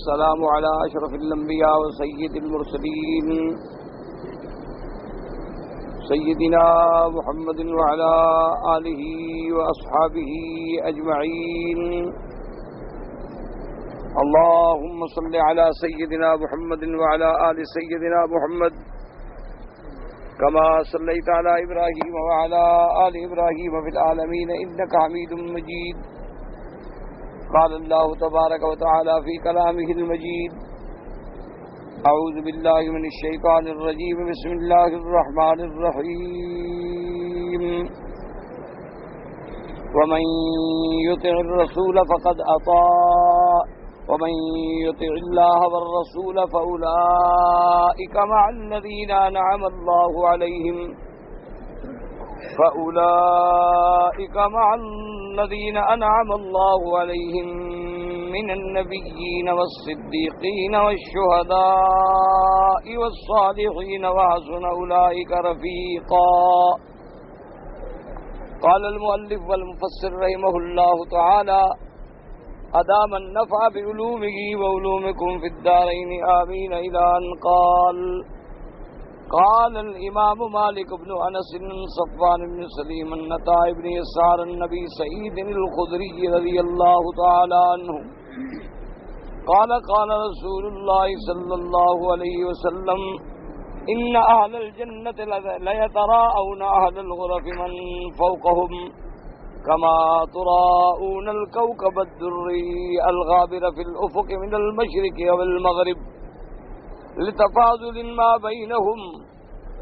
والسلام على أشرف الأنبياء وسيد المرسلين سيدنا محمد وعلى آله وأصحابه أجمعين. اللهم صل على سيدنا محمد وعلى آل سيدنا محمد كما صليت على إبراهيم وعلى آل إبراهيم في العالمين إنك حميد مجيد. قال الله تبارك وتعالى في كلامه المجيد: أعوذ بالله من الشيطان الرجيم بسم الله الرحمن الرحيم. ومن يطع الرسول فقد أطاع ومن يطع الله والرسول فأولئك مع الذين أنعم الله عليهم من النبيين والصديقين والشهداء والصالحين وحسن أولئك رفيقا. قال المؤلف والمفسر رحمه الله تعالى: أدام النفع بعلومه وعلومكم في الدارين آمين. إلى أن قال الإمام مالك بن أنس صفوان بن سليم النتاع بن يسار النبي سعيد الخدري رضي الله تعالى عنه قال: قال رسول الله صلى الله عليه وسلم: إن أهل الجنة ليتراءون أهل الغرف من فوقهم كما تراءون الكوكب الدري الغابر في الأفق من المشرق والمغرب لتفاضل ما بينهم.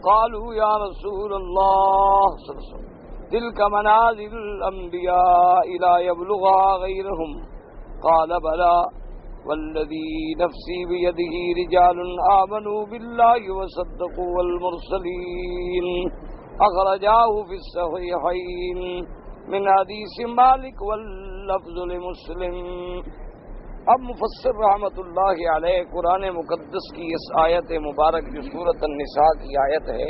قالوا: يا رسول الله صلى الله عليه وسلم تلك منازل الأنبياء لا يبلغها غيرهم. قال: بلى والذي نفسي بيده رجال آمنوا بالله وصدقوا والمرسلين. أخرجاه في الصحيحين من حدیث مالک واللفظ لمسلم. اب مفسر رحمت اللہ علیہ قرآن مقدس کی اس آیت مبارک جو سورۃ النساء کی آیت ہے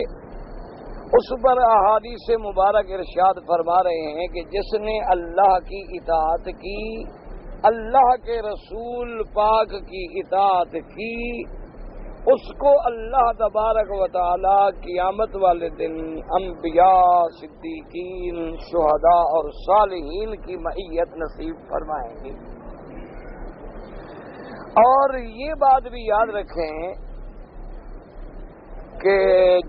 اس پر احادیث مبارک ارشاد فرما رہے ہیں کہ جس نے اللہ کی اطاعت کی، اللہ کے رسول پاک کی اطاعت کی، اس کو اللہ تبارک و تعالی قیامت والے دن انبیاء، صدیقین، شہداء اور صالحین کی معیت نصیب فرمائیں گے. اور یہ بات بھی یاد رکھیں کہ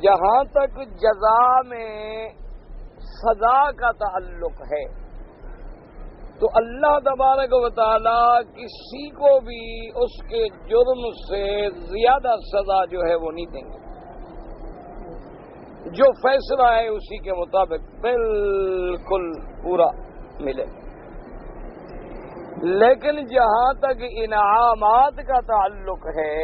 جہاں تک جزا میں سزا کا تعلق ہے تو اللہ تبارک و تعالی کسی کو بھی اس کے جرم سے زیادہ سزا جو ہے وہ نہیں دیں گے. جو فیصلہ ہے اسی کے مطابق بالکل پورا ملے. لیکن جہاں تک انعامات کا تعلق ہے،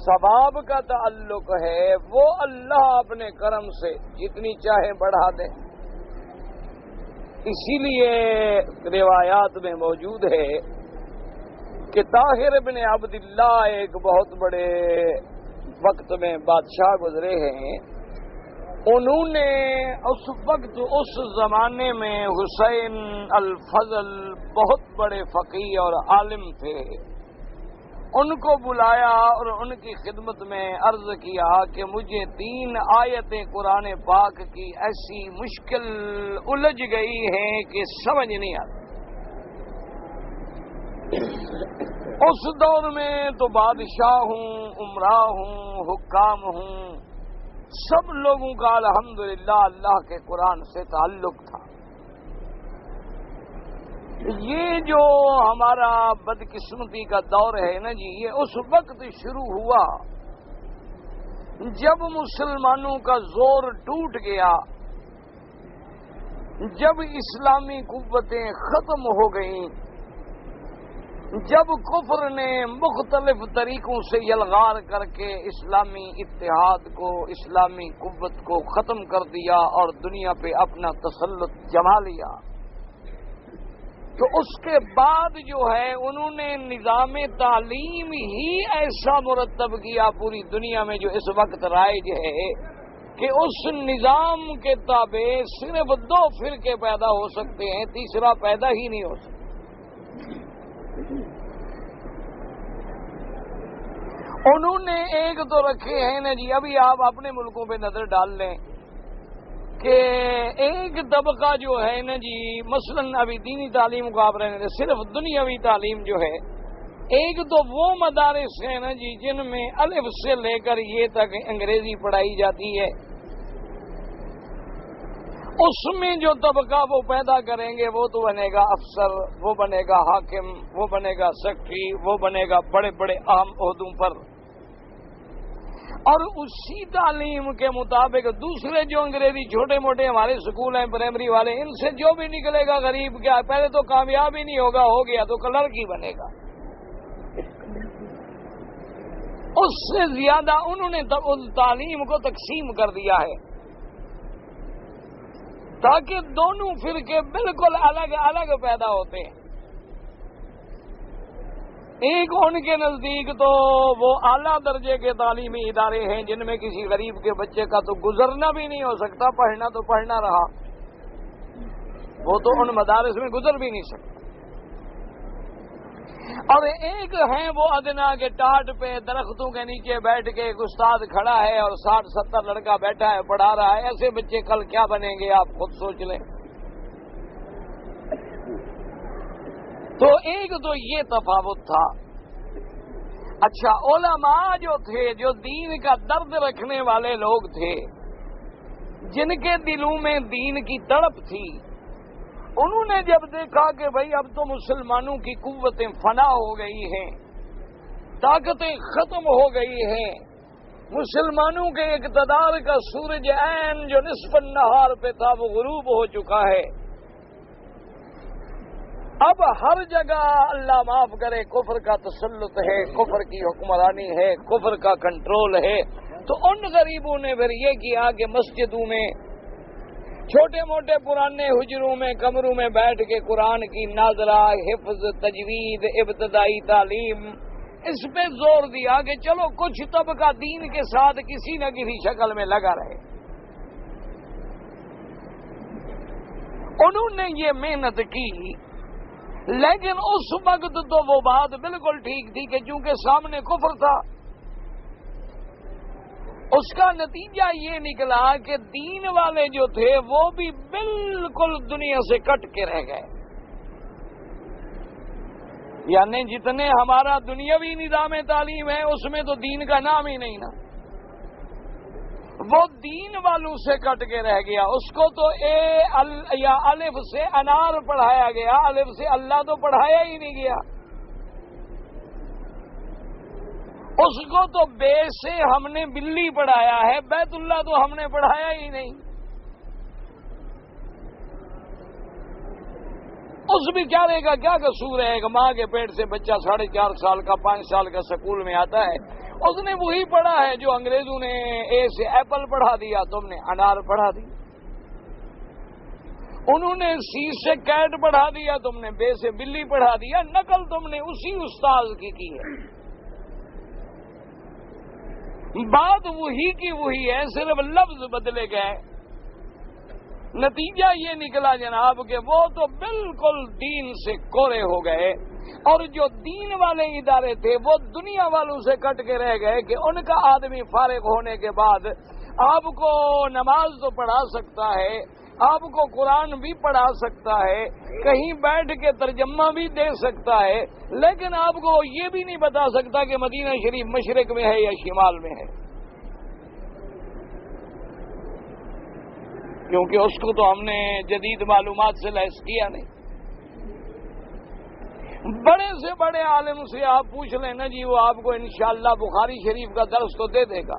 ثواب کا تعلق ہے، وہ اللہ اپنے کرم سے جتنی چاہے بڑھا دے. اسی لیے روایات میں موجود ہے کہ طاہر بن عبداللہ ایک بہت بڑے وقت میں بادشاہ گزرے ہیں. انہوں نے اس وقت اس زمانے میں حسین الفضل بہت بڑے فقیہ اور عالم تھے، ان کو بلایا اور ان کی خدمت میں عرض کیا کہ مجھے 3 آیتیں قرآن پاک کی ایسی مشکل الجھ گئی ہیں کہ سمجھ نہیں آتی. اس دور میں تو بادشاہ ہوں، عمرا ہوں، حکام ہوں، سب لوگوں کا الحمدللہ اللہ کے قرآن سے تعلق تھا. یہ جو ہمارا بدقسمتی کا دور ہے نا جی، یہ اس وقت شروع ہوا جب مسلمانوں کا زور ٹوٹ گیا، جب اسلامی قوتیں ختم ہو گئیں، جب کفر نے مختلف طریقوں سے یلغار کر کے اسلامی اتحاد کو، اسلامی قوت کو ختم کر دیا اور دنیا پہ اپنا تسلط جما لیا، تو اس کے بعد جو ہے انہوں نے نظام تعلیم ہی ایسا مرتب کیا پوری دنیا میں جو اس وقت رائج ہے کہ اس نظام کے تابع صرف 2 فرقے پیدا ہو سکتے ہیں، تیسرا پیدا ہی نہیں ہو سکتا. انہوں نے ایک تو رکھے ہیں نا جی، ابھی آپ اپنے ملکوں پہ نظر ڈال لیں کہ ایک طبقہ جو ہے نا جی، مثلاً ابھی دینی تعلیم کو آپ رہنے دیں، صرف دنیاوی تعلیم جو ہے، ایک تو وہ مدارس ہیں نا جی جن میں الف سے لے کر یہ تک انگریزی پڑھائی جاتی ہے، اس میں جو طبقہ وہ پیدا کریں گے وہ تو بنے گا افسر، وہ بنے گا حاکم، وہ بنے گا سیکٹری، وہ بنے گا بڑے بڑے اہم عہدوں پر، اور اسی تعلیم کے مطابق دوسرے جو انگریزی چھوٹے موٹے ہمارے سکول ہیں پرائمری والے، ان سے جو بھی نکلے گا غریب کیا پہلے تو کامیاب ہی نہیں ہوگا، ہو گیا تو کلرک ہی بنے گا۔ اس سے زیادہ انہوں نے تعلیم کو تقسیم کر دیا ہے تاکہ دونوں فرقے بالکل الگ الگ پیدا ہوتے ہیں۔ ایک ان کے نزدیک تو وہ اعلیٰ درجے کے تعلیمی ادارے ہیں جن میں کسی غریب کے بچے کا تو گزرنا بھی نہیں ہو سکتا، پڑھنا تو پڑھنا رہا، وہ تو ان مدارس میں گزر بھی نہیں سکتا، اور ایک ہیں وہ ادنا کے ٹاٹ پہ درختوں کے نیچے بیٹھ کے ایک استاد کھڑا ہے اور 60-70 لڑکا بیٹھا ہے پڑھا رہا ہے، ایسے بچے کل کیا بنیں گے آپ خود سوچ لیں۔ تو ایک تو یہ تفاوت تھا۔ اچھا، علماء جو تھے، جو دین کا درد رکھنے والے لوگ تھے، جن کے دلوں میں دین کی تڑپ تھی، انہوں نے جب دیکھا کہ بھئی اب تو مسلمانوں کی قوتیں فنا ہو گئی ہیں، طاقتیں ختم ہو گئی ہیں، مسلمانوں کے اقتدار کا سورج عین جو نصف النہار پہ تھا وہ غروب ہو چکا ہے، اب ہر جگہ اللہ معاف کرے کفر کا تسلط ہے، کفر کی حکمرانی ہے، کفر کا کنٹرول ہے، تو ان غریبوں نے پھر یہ کیا کہ مسجدوں میں چھوٹے موٹے پرانے حجروں میں کمروں میں بیٹھ کے قرآن کی ناظرہ، حفظ، تجوید، ابتدائی تعلیم، اس پہ زور دیا کہ چلو کچھ طبقہ دین کے ساتھ کسی نہ کسی شکل میں لگا رہے۔ انہوں نے یہ محنت کی، لیکن اس وقت تو وہ بات بالکل ٹھیک تھی کہ چونکہ سامنے کفر تھا، اس کا نتیجہ یہ نکلا کہ دین والے جو تھے وہ بھی بالکل دنیا سے کٹ کے رہ گئے، یعنی جتنے ہمارا دنیاوی نظام تعلیم ہے اس میں تو دین کا نام ہی نہیں نا، وہ دین والوں سے کٹ کے رہ گیا، اس کو تو یا الف سے انار پڑھایا گیا، الف سے اللہ تو پڑھایا ہی نہیں گیا، اس کو تو بے سے ہم نے بلی پڑھایا ہے، بیت اللہ تو ہم نے پڑھایا ہی نہیں۔ اس بیچارے کا کیا قصور ہے کہ ماں کے پیٹ سے بچہ 4.5 سال کا 5 سال کا سکول میں آتا ہے، اس نے وہی پڑھا ہے جو انگریزوں نے اے سے ایپل پڑھا دیا، تم نے انار پڑھا دی، انہوں نے سی سے کیٹ پڑھا دیا، تم نے بے سے بلی پڑھا دیا، نقل تم نے اسی استاذ کی ہے، بات وہی کی وہی ہے، صرف لفظ بدلے گئے۔ نتیجہ یہ نکلا جناب کہ وہ تو بالکل دین سے کورے ہو گئے، اور جو دین والے ادارے تھے وہ دنیا والوں سے کٹ کے رہ گئے کہ ان کا آدمی فارغ ہونے کے بعد آپ کو نماز تو پڑھا سکتا ہے، آپ کو قرآن بھی پڑھا سکتا ہے، کہیں بیٹھ کے ترجمہ بھی دے سکتا ہے، لیکن آپ کو یہ بھی نہیں بتا سکتا کہ مدینہ شریف مشرق میں ہے یا شمال میں ہے، کیونکہ اس کو تو ہم نے جدید معلومات سے لیس کیا نہیں۔ بڑے سے بڑے عالم سے آپ پوچھ لیں نا جی، وہ آپ کو انشاءاللہ بخاری شریف کا درس تو دے دے گا،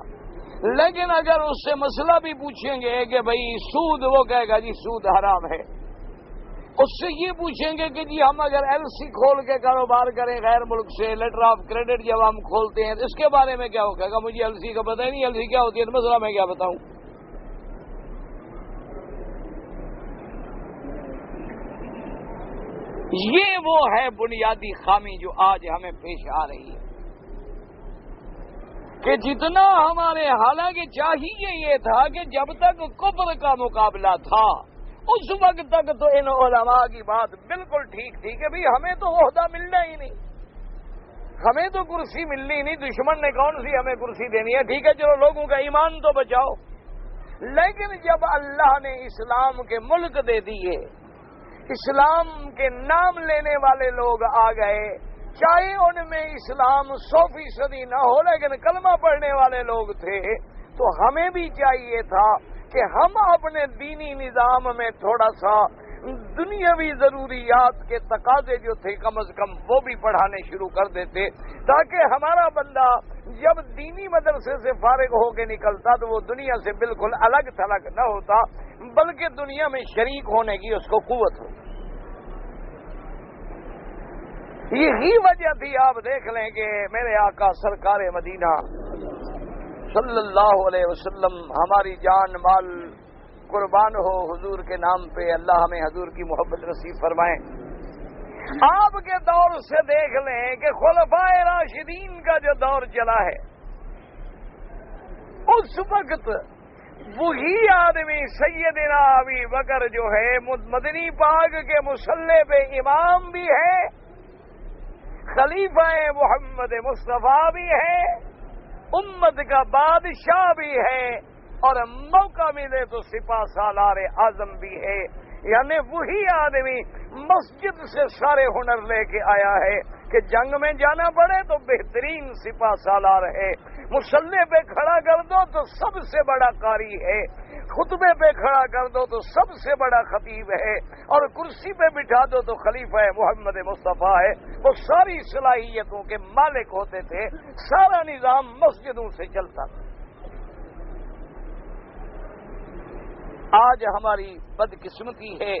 لیکن اگر اس سے مسئلہ بھی پوچھیں گے کہ بھئی سود، وہ کہے گا جی سود حرام ہے۔ اس سے یہ پوچھیں گے کہ جی ہم اگر ایل سی کھول کے کاروبار کریں غیر ملک سے، لیٹر آف کریڈٹ جب ہم کھولتے ہیں اس کے بارے میں کیا ہو، کہے گا مجھے ایل سی کا پتہ ہی نہیں، ایل سی کیا ہوتی ہے، مسئلہ میں کیا بتاؤں۔ یہ وہ ہے بنیادی خامی جو آج ہمیں پیش آ رہی ہے کہ جتنا ہمارے، حالانکہ چاہیے یہ تھا کہ جب تک کفر کا مقابلہ تھا اس وقت تک تو ان علماء کی بات بالکل ٹھیک تھی کہ بھئی ہمیں تو عہدہ ملنا ہی نہیں، ہمیں تو کرسی ملنی نہیں، دشمن نے کون سی ہمیں کرسی دینی ہے؟ ٹھیک ہے چلو لوگوں کا ایمان تو بچاؤ، لیکن جب اللہ نے اسلام کے ملک دے دیے، اسلام کے نام لینے والے لوگ آ گئے، چاہے ان میں اسلام 100% نہ ہو لیکن کلمہ پڑھنے والے لوگ تھے، تو ہمیں بھی چاہیے تھا کہ ہم اپنے دینی نظام میں تھوڑا سا دنیاوی ضروریات کے تقاضے جو تھے کم از کم وہ بھی پڑھانے شروع کر دیتے، تاکہ ہمارا بندہ جب دینی مدرسے سے فارغ ہو کے نکلتا تو وہ دنیا سے بالکل الگ تھلگ نہ ہوتا، بلکہ دنیا میں شریک ہونے کی اس کو قوت ہو۔ یہی وجہ تھی، آپ دیکھ لیں کہ میرے آقا سرکار مدینہ صلی اللہ علیہ وسلم، ہماری جان مال قربان ہو حضور کے نام پہ، اللہ ہمیں حضور کی محبت نصیب فرمائے۔ آپ کے دور سے دیکھ لیں کہ خلفائے راشدین کا جو دور چلا ہے، اس وقت وہی آدمی سیدنا ابی بکر جو ہے مدنی پاک کے مصلی پہ امام بھی ہے، خلیفہ محمد مصطفیٰ بھی ہے، امت کا بادشاہ بھی ہے، اور موقع ملے تو سپاہ سالار اعظم بھی ہے۔ یعنی وہی آدمی مسجد سے سارے ہنر لے کے آیا ہے کہ جنگ میں جانا پڑے تو بہترین سپاہ سالار ہے، مصلی پہ کھڑا کر دو تو سب سے بڑا قاری ہے، خطبے پہ کھڑا کر دو تو سب سے بڑا خطیب ہے، اور کرسی پہ بٹھا دو تو خلیفہ محمد مصطفیٰ ہے۔ وہ ساری صلاحیتوں کے مالک ہوتے تھے، سارا نظام مسجدوں سے چلتا تھا۔ آج ہماری بدقسمتی ہے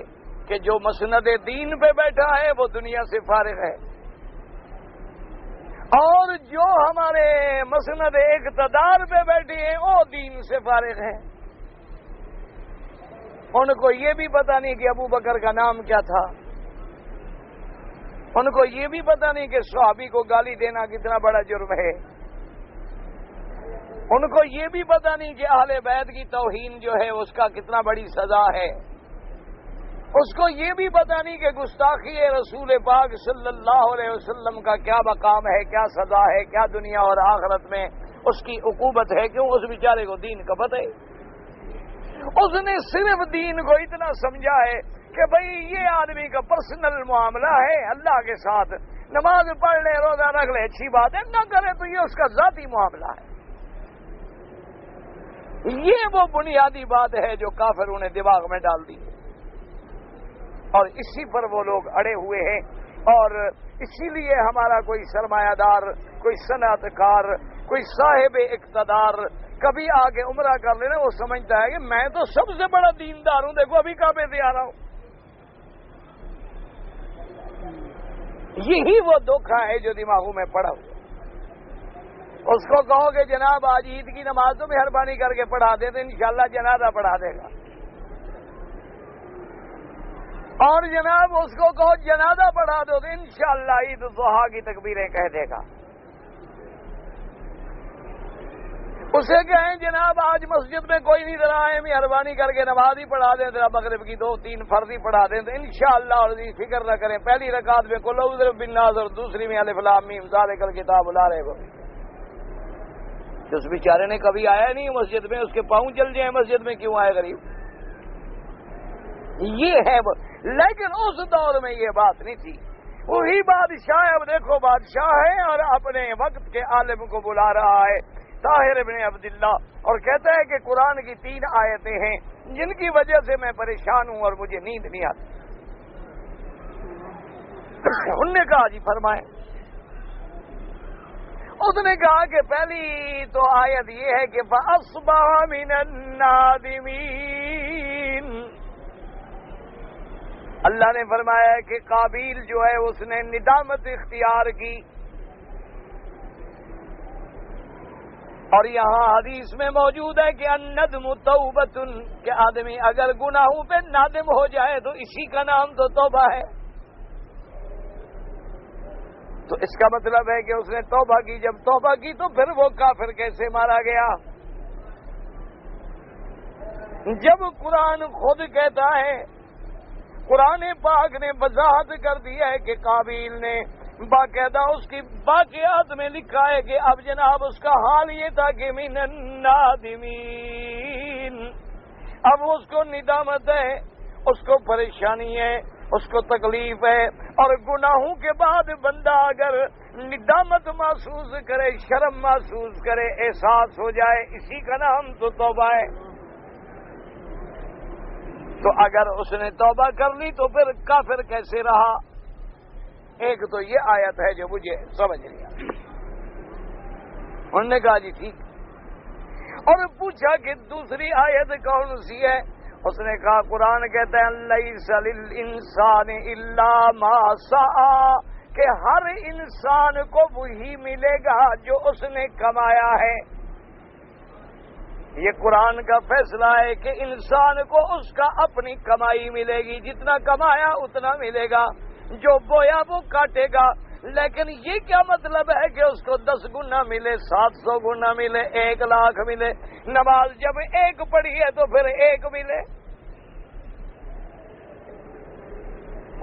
کہ جو مسند دین پہ بیٹھا ہے وہ دنیا سے فارغ ہے، اور جو ہمارے مسند اقتدار پہ بیٹھے ہیں وہ دین سے فارغ ہیں۔ ان کو یہ بھی پتہ نہیں کہ ابو بکر کا نام کیا تھا، ان کو یہ بھی پتہ نہیں کہ صحابی کو گالی دینا کتنا بڑا جرم ہے، ان کو یہ بھی پتہ نہیں کہ اہل بیت کی توہین جو ہے اس کا کتنا بڑی سزا ہے، اس کو یہ بھی پتہ نہیں کہ گستاخی رسول پاک صلی اللہ علیہ وسلم کا کیا مقام ہے، کیا سزا ہے، کیا دنیا اور آخرت میں اس کی عقوبت ہے۔ کیوں؟ اس بیچارے کو دین کا پتہ ہے، اس نے صرف دین کو اتنا سمجھا ہے کہ بھئی یہ آدمی کا پرسنل معاملہ ہے اللہ کے ساتھ، نماز پڑھ لے روزہ رکھ لے اچھی بات ہے، نہ کرے تو یہ اس کا ذاتی معاملہ ہے۔ یہ وہ بنیادی بات ہے جو کافروں نے دماغ میں ڈال دی ہے، اور اسی پر وہ لوگ اڑے ہوئے ہیں، اور اسی لیے ہمارا کوئی سرمایہ دار، کوئی صنعت کار، کوئی صاحب اقتدار کبھی آگے عمرہ کر لینا وہ سمجھتا ہے کہ میں تو سب سے بڑا دیندار ہوں، دیکھو ابھی کعبے سے آ رہا ہوں۔ یہی وہ دھوکہ ہے جو دماغوں میں پڑا ہوا۔ اس کو کہو کہ جناب آج عید کی نماز تو مہربانی کر کے پڑھا دے تو انشاءاللہ جنازہ پڑھا دے گا، اور جناب اس کو کہو جنازہ پڑھا دو تو انشاءاللہ عید الضحیٰ کی تکبیریں کہہ دے گا۔ اسے کہیں جناب آج مسجد میں کوئی نہیں ذرا ہے مہربانی کر کے نماز ہی پڑھا دیں، ذرا مغرب کی 2-3 فرض ہی پڑھا دیں تو انشاءاللہ، اور فکر نہ کریں پہلی رکعت میں قل اعوذ بالناس اور دوسری میں الف لام میم ذالک الکتاب لا ریب فیہ۔ اس بیچارے نے کبھی آیا نہیں مسجد میں، اس کے پاؤں چل جائیں مسجد میں کیوں آئے غریب؟ یہ ہے وہ، لیکن اس دور میں یہ بات نہیں تھی۔ وہی بادشاہ ہے، اب دیکھو بادشاہ ہے اور اپنے وقت کے عالم کو بلا رہا ہے طاہر ابن عبداللہ، اور کہتا ہے کہ قرآن کی 3 آیتیں ہیں جن کی وجہ سے میں پریشان ہوں اور مجھے نیند نہیں آتی۔ انہوں نے کہا جی فرمائیں۔ اس نے کہا کہ پہلی تو آیت یہ ہے کہ فَأَصْبَحَ مِنَ النَّادِمِينَ، اللہ نے فرمایا کہ قابیل جو ہے اس نے ندامت اختیار کی، اور یہاں حدیث میں موجود ہے کہ الندم توبۃ، کہ آدمی اگر گناہوں پہ نادم ہو جائے تو اسی کا نام تو توبہ ہے۔ تو اس کا مطلب ہے کہ اس نے توبہ کی، جب توبہ کی تو پھر وہ کافر کیسے مارا گیا؟ جب قرآن خود کہتا ہے، قرآن پاک نے وضاحت کر دی ہے کہ قابیل نے باقاعدہ اس کی باقیات میں لکھا ہے کہ اب جناب اس کا حال یہ تھا کہ من النادمین، اب اس کو ندامت ہے، اس کو پریشانی ہے، اس کو تکلیف ہے. اور گناہوں کے بعد بندہ اگر ندامت محسوس کرے، شرم محسوس کرے، احساس ہو جائے، اسی کا نام تو توبہ ہے. تو اگر اس نے توبہ کر لی تو پھر کافر کیسے رہا؟ ایک تو یہ آیت ہے جو مجھے سمجھ نہیں آئی. انہوں نے کہا جی ٹھیک، اور پوچھا کہ دوسری آیت کون سی ہے؟ اس نے کہا قرآن کہتا ہے لیس للانسان الا ما سعی، کہ ہر انسان کو وہی ملے گا جو اس نے کمایا ہے. یہ قرآن کا فیصلہ ہے کہ انسان کو اس کا اپنی کمائی ملے گی، جتنا کمایا اتنا ملے گا، جو بویا وہ کاٹے گا. لیکن یہ کیا مطلب ہے کہ اس کو 10 گنا ملے، 700 گنا ملے، 1 لاکھ ملے؟ نماز جب 1 پڑھی ہے تو پھر 1 ملے؟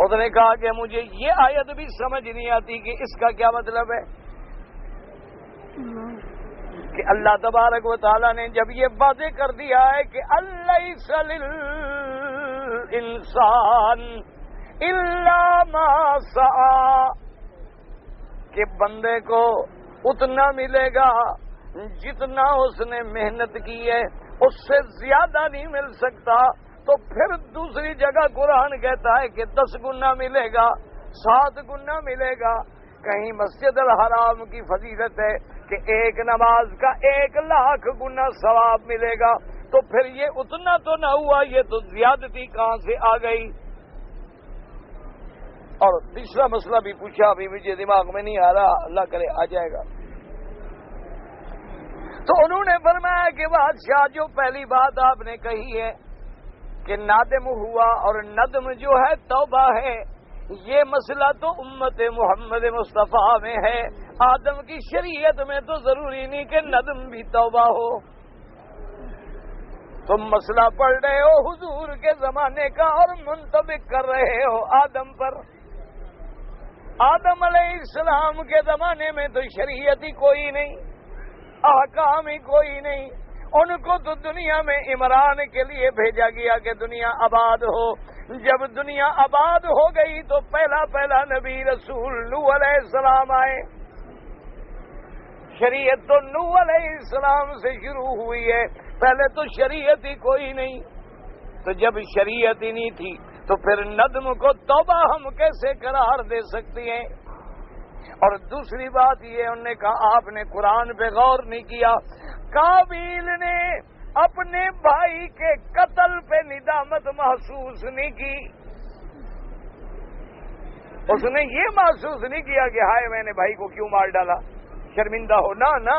اس نے کہا کہ مجھے یہ آیت بھی سمجھ نہیں آتی کہ اس کا کیا مطلب ہے. کہ اللہ تبارک و تعالیٰ نے جب یہ واضح کر دیا ہے کہ لیس للانسان الا ما سعی، کہ بندے کو اتنا ملے گا جتنا اس نے محنت کی ہے، اس سے زیادہ نہیں مل سکتا. تو پھر دوسری جگہ قرآن کہتا ہے کہ 10 گنا ملے گا، 7 گنا ملے گا. کہیں مسجد الحرام کی فضیلت ہے کہ 1 نماز کا 1 لاکھ گنا ثواب ملے گا. تو پھر یہ اتنا تو نہ ہوا، یہ تو زیادتی کہاں سے آ گئی؟ اور تیسرا مسئلہ بھی پوچھا، ابھی مجھے دماغ میں نہیں آ رہا، اللہ کرے آ جائے گا. تو انہوں نے فرمایا کہ بادشاہ جو پہلی بات آپ نے کہی ہے کہ نادم ہوا، اور ندم جو ہے توبہ ہے، یہ مسئلہ تو امت محمد مصطفیٰ میں ہے. آدم کی شریعت میں تو ضروری نہیں کہ ندم بھی توبہ ہو. تم مسئلہ پڑھ رہے ہو حضور کے زمانے کا اور منطبق کر رہے ہو آدم پر. آدم علیہ السلام کے زمانے میں تو شریعت ہی کوئی نہیں، احکام ہی کوئی نہیں. ان کو تو دنیا میں عمران کے لیے بھیجا گیا کہ دنیا آباد ہو. جب دنیا آباد ہو گئی تو پہلا نبی رسول نوح علیہ السلام آئے. شریعت تو نوح علیہ السلام سے شروع ہوئی ہے، پہلے تو شریعت ہی کوئی نہیں. تو جب شریعت ہی نہیں تھی تو پھر ندم کو توبہ ہم کیسے قرار دے سکتے ہیں؟ اور دوسری بات یہ انہوں نے کہا آپ نے قرآن پہ غور نہیں کیا. قابیل نے اپنے بھائی کے قتل پہ ندامت محسوس نہیں کی. اس نے یہ محسوس نہیں کیا کہ ہائے میں نے بھائی کو کیوں مار ڈالا، شرمندہ ہو. نہ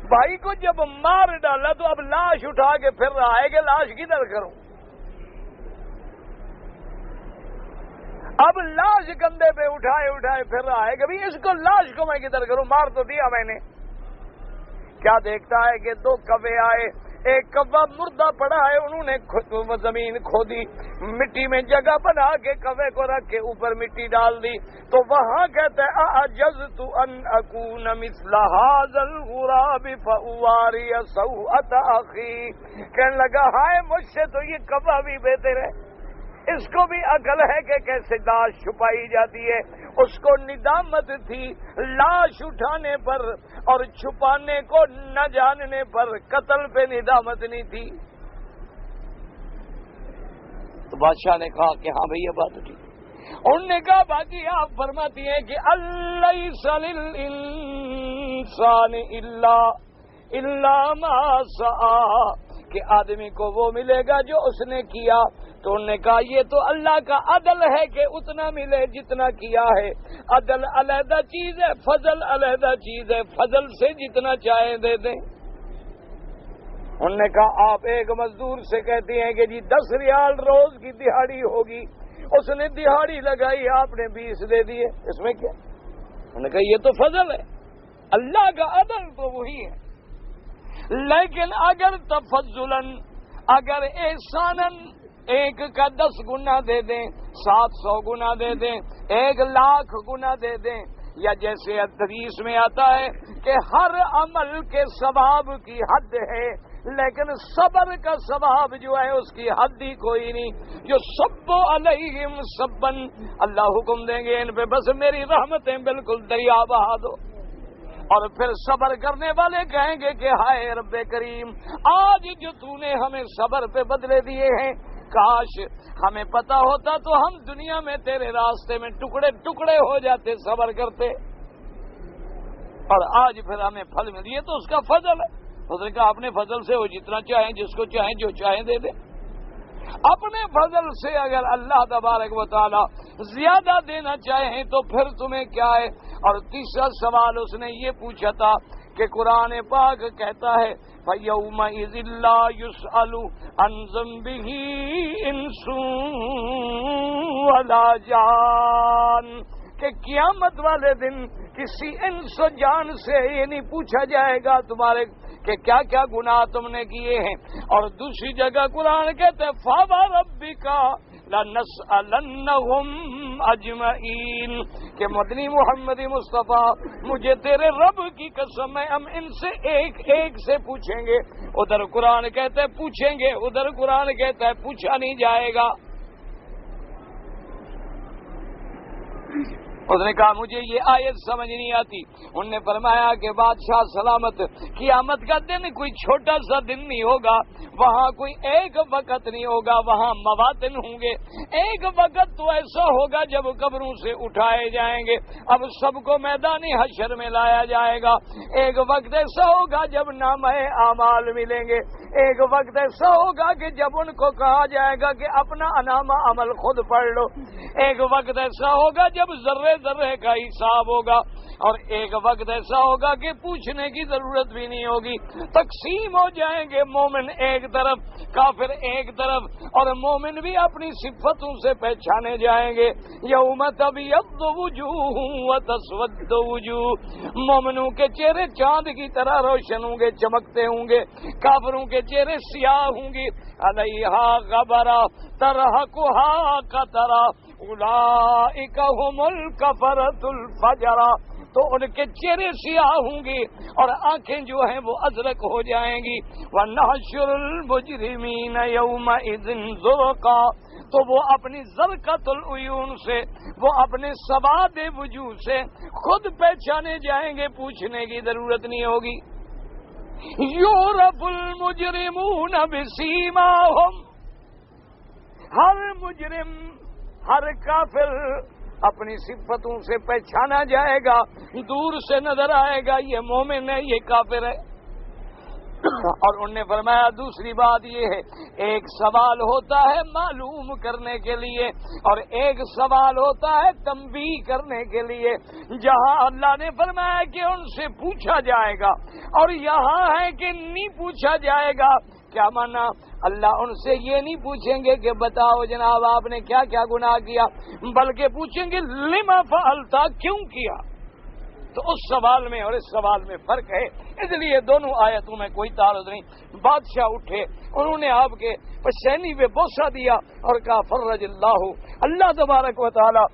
بھائی کو جب مار ڈالا تو اب لاش اٹھا کے پھر رہا ہے کہ لاش کدھر کروں. اب لاش کندھے پہ اٹھائے پھر رہا ہے کہ بھی اس کو لاش کو میں کدھر کروں، مار تو دیا میں نے. کیا دیکھتا ہے کہ 2 کوے آئے، ایک کوا مردہ پڑا ہے، انہوں نے زمین کھودی، مٹی میں جگہ بنا کے کوے کو رکھ کے اوپر مٹی ڈال دی. تو وہاں کہتا ہے اعجزت ان اکون مثل هذا الغراب فاواری سوءة اخی. کہنے لگا ہائے مجھ سے تو یہ کوا بھی بہتر ہے. اس کو بھی عقل ہے کہ کیسے لاش چھپائی جاتی ہے. اس کو ندامت تھی لاش اٹھانے پر اور چھپانے کو نہ جاننے پر، قتل پہ ندامت نہیں تھی. تو بادشاہ نے کہا کہ ہاں بھئی یہ بات ٹھیک. انہوں نے کہا باقی آپ فرماتی ہیں کہ لیس للانسان الا ما سعی، کہ آدمی کو وہ ملے گا جو اس نے کیا. تو انہوں نے کہا یہ تو اللہ کا عدل ہے کہ اتنا ملے جتنا کیا ہے. عدل علیحدہ چیز ہے، فضل علیحدہ چیز ہے. فضل سے جتنا چاہیں دے دیں. انہوں نے کہا آپ ایک مزدور سے کہتے ہیں کہ جی 10 ریال روز کی دہاڑی ہوگی، اس نے دہاڑی لگائی، آپ نے 20 دے دیے، اس میں کیا؟ انہوں نے کہا یہ تو فضل ہے، اللہ کا عدل تو وہی ہے. لیکن اگر تفضلاً، اگر احساناً، ایک کا 10 گنا دے دیں، 700 گنا دے دیں، 1 لاکھ گنا دے دیں، یا جیسے حدیث میں آتا ہے کہ ہر عمل کے ثواب کی حد ہے، لیکن صبر کا ثواب جو ہے اس کی حد ہی کوئی نہیں. جو سب علیہم سبن، اللہ حکم دیں گے ان پہ بس میری رحمتیں بالکل دریا بہا دو. اور پھر صبر کرنے والے کہیں گے کہ ہائے رب کریم، آج جو تو نے ہمیں صبر پہ بدلے دیے ہیں، کاش ہمیں پتا ہوتا تو ہم دنیا میں تیرے راستے میں ٹکڑے ٹکڑے ہو جاتے صبر کرتے، اور آج پھر ہمیں پھل مل یہ تو اس کا فضل ہے. اس نے کہا اپنے فضل سے وہ جتنا چاہیں، جس کو چاہیں جو چاہیں دے دیں. اپنے فضل سے اگر اللہ تبارک و تعالی زیادہ دینا چاہیں تو پھر تمہیں کیا ہے. اور تیسرا سوال اس نے یہ پوچھا تھا کہ قرآن پاک کہتا ہے فَيَوْمَئِذٍ لَا يُسْأَلُ عَنْ ذَنبِهِ إِنسٌ وَلَا جَانٌ، کہ قیامت والے دن کسی انس و جان سے یہ نہیں پوچھا جائے گا تمہارے کہ کیا کیا گناہ تم نے کیے ہیں. اور دوسری جگہ قرآن کہتے ہیں فَوَرَبِّكَ لَنَسْأَلَنَّهُمْ أَجْمَعِينَ، کہ مدنی محمد مصطفیٰ مجھے تیرے رب کی قسم ہے ہم ان سے ایک ایک سے پوچھیں گے. ادھر قرآن کہتا ہے پوچھیں گے، ادھر قرآن کہتا ہے پوچھا نہیں جائے گا. اس نے کہا مجھے یہ آیت سمجھ نہیں آتی. انہوں نے فرمایا کہ بادشاہ سلامت، قیامت کا دن کوئی چھوٹا سا دن نہیں ہوگا، وہاں کوئی ایک وقت نہیں ہوگا، وہاں مواطن ہوں گے. ایک وقت تو ایسا ہوگا جب قبروں سے اٹھائے جائیں گے، اب سب کو میدان حشر میں لایا جائے گا. ایک وقت ایسا ہوگا جب نامہ اعمال ملیں گے. ایک وقت ایسا ہوگا کہ جب ان کو کہا جائے گا کہ اپنا نامہ عمل خود پڑھ لو. ایک وقت ایسا ہوگا جب ذرے ذرے کا حساب ہوگا. اور ایک وقت ایسا ہوگا کہ پوچھنے کی ضرورت بھی نہیں ہوگی. تقسیم ہو جائیں گے، مومن ایک طرف، کافر ایک طرف، اور مومن بھی اپنی صفتوں سے پہچانے جائیں گے. یوم تبیض وجوہ وتسود وجوہ، مومنوں کے چہرے چاند کی طرح روشن ہوں گے، چمکتے ہوں گے. کافروں کے چہرے سیاہ ہوں گے. علیہا غبرہ ترہقہا قطرہ اولئک ھم الکفرۃ الفجرہ، تو ان کے چہرے سیاہ ہوں گے اور آنکھیں جو ہیں وہ ازرق ہو جائیں گی. وَنَحْشُرُ الْمُجْرِمِينَ يَوْمَئِذٍ زُرْقًا، تو وہ اپنی زرقۃ العیون سے، وہ اپنے سواد وجوہ سے خود پہچانے جائیں گے، پوچھنے کی ضرورت نہیں ہوگی. یُعْرَفُ الْمُجْرِمُونَ بِسِیمَاهُمْ، ہر مجرم، ہر کافر اپنی صفتوں سے پہچانا جائے گا. دور سے نظر آئے گا یہ مومن ہے، یہ کافر ہے. اور انہوں نے فرمایا دوسری بات یہ ہے، ایک سوال ہوتا ہے معلوم کرنے کے لیے اور ایک سوال ہوتا ہے تنبیہ کرنے کے لیے. جہاں اللہ نے فرمایا کہ ان سے پوچھا جائے گا اور یہاں ہے کہ نہیں پوچھا جائے گا. کیا مانا؟ اللہ ان سے یہ نہیں پوچھیں گے کہ بتاؤ جناب آپ نے کیا کیا گناہ کیا، بلکہ پوچھیں گے لما فعلتا، کیوں کیا. تو اس سوال میں اور اس سوال میں فرق ہے، اس لیے دونوں آیتوں میں کوئی تعارض نہیں. بادشاہ اٹھے، انہوں نے آپ کے پشینی پہ بوسہ دیا اور کہا فرج اللہ، اللہ تبارک و تعالی،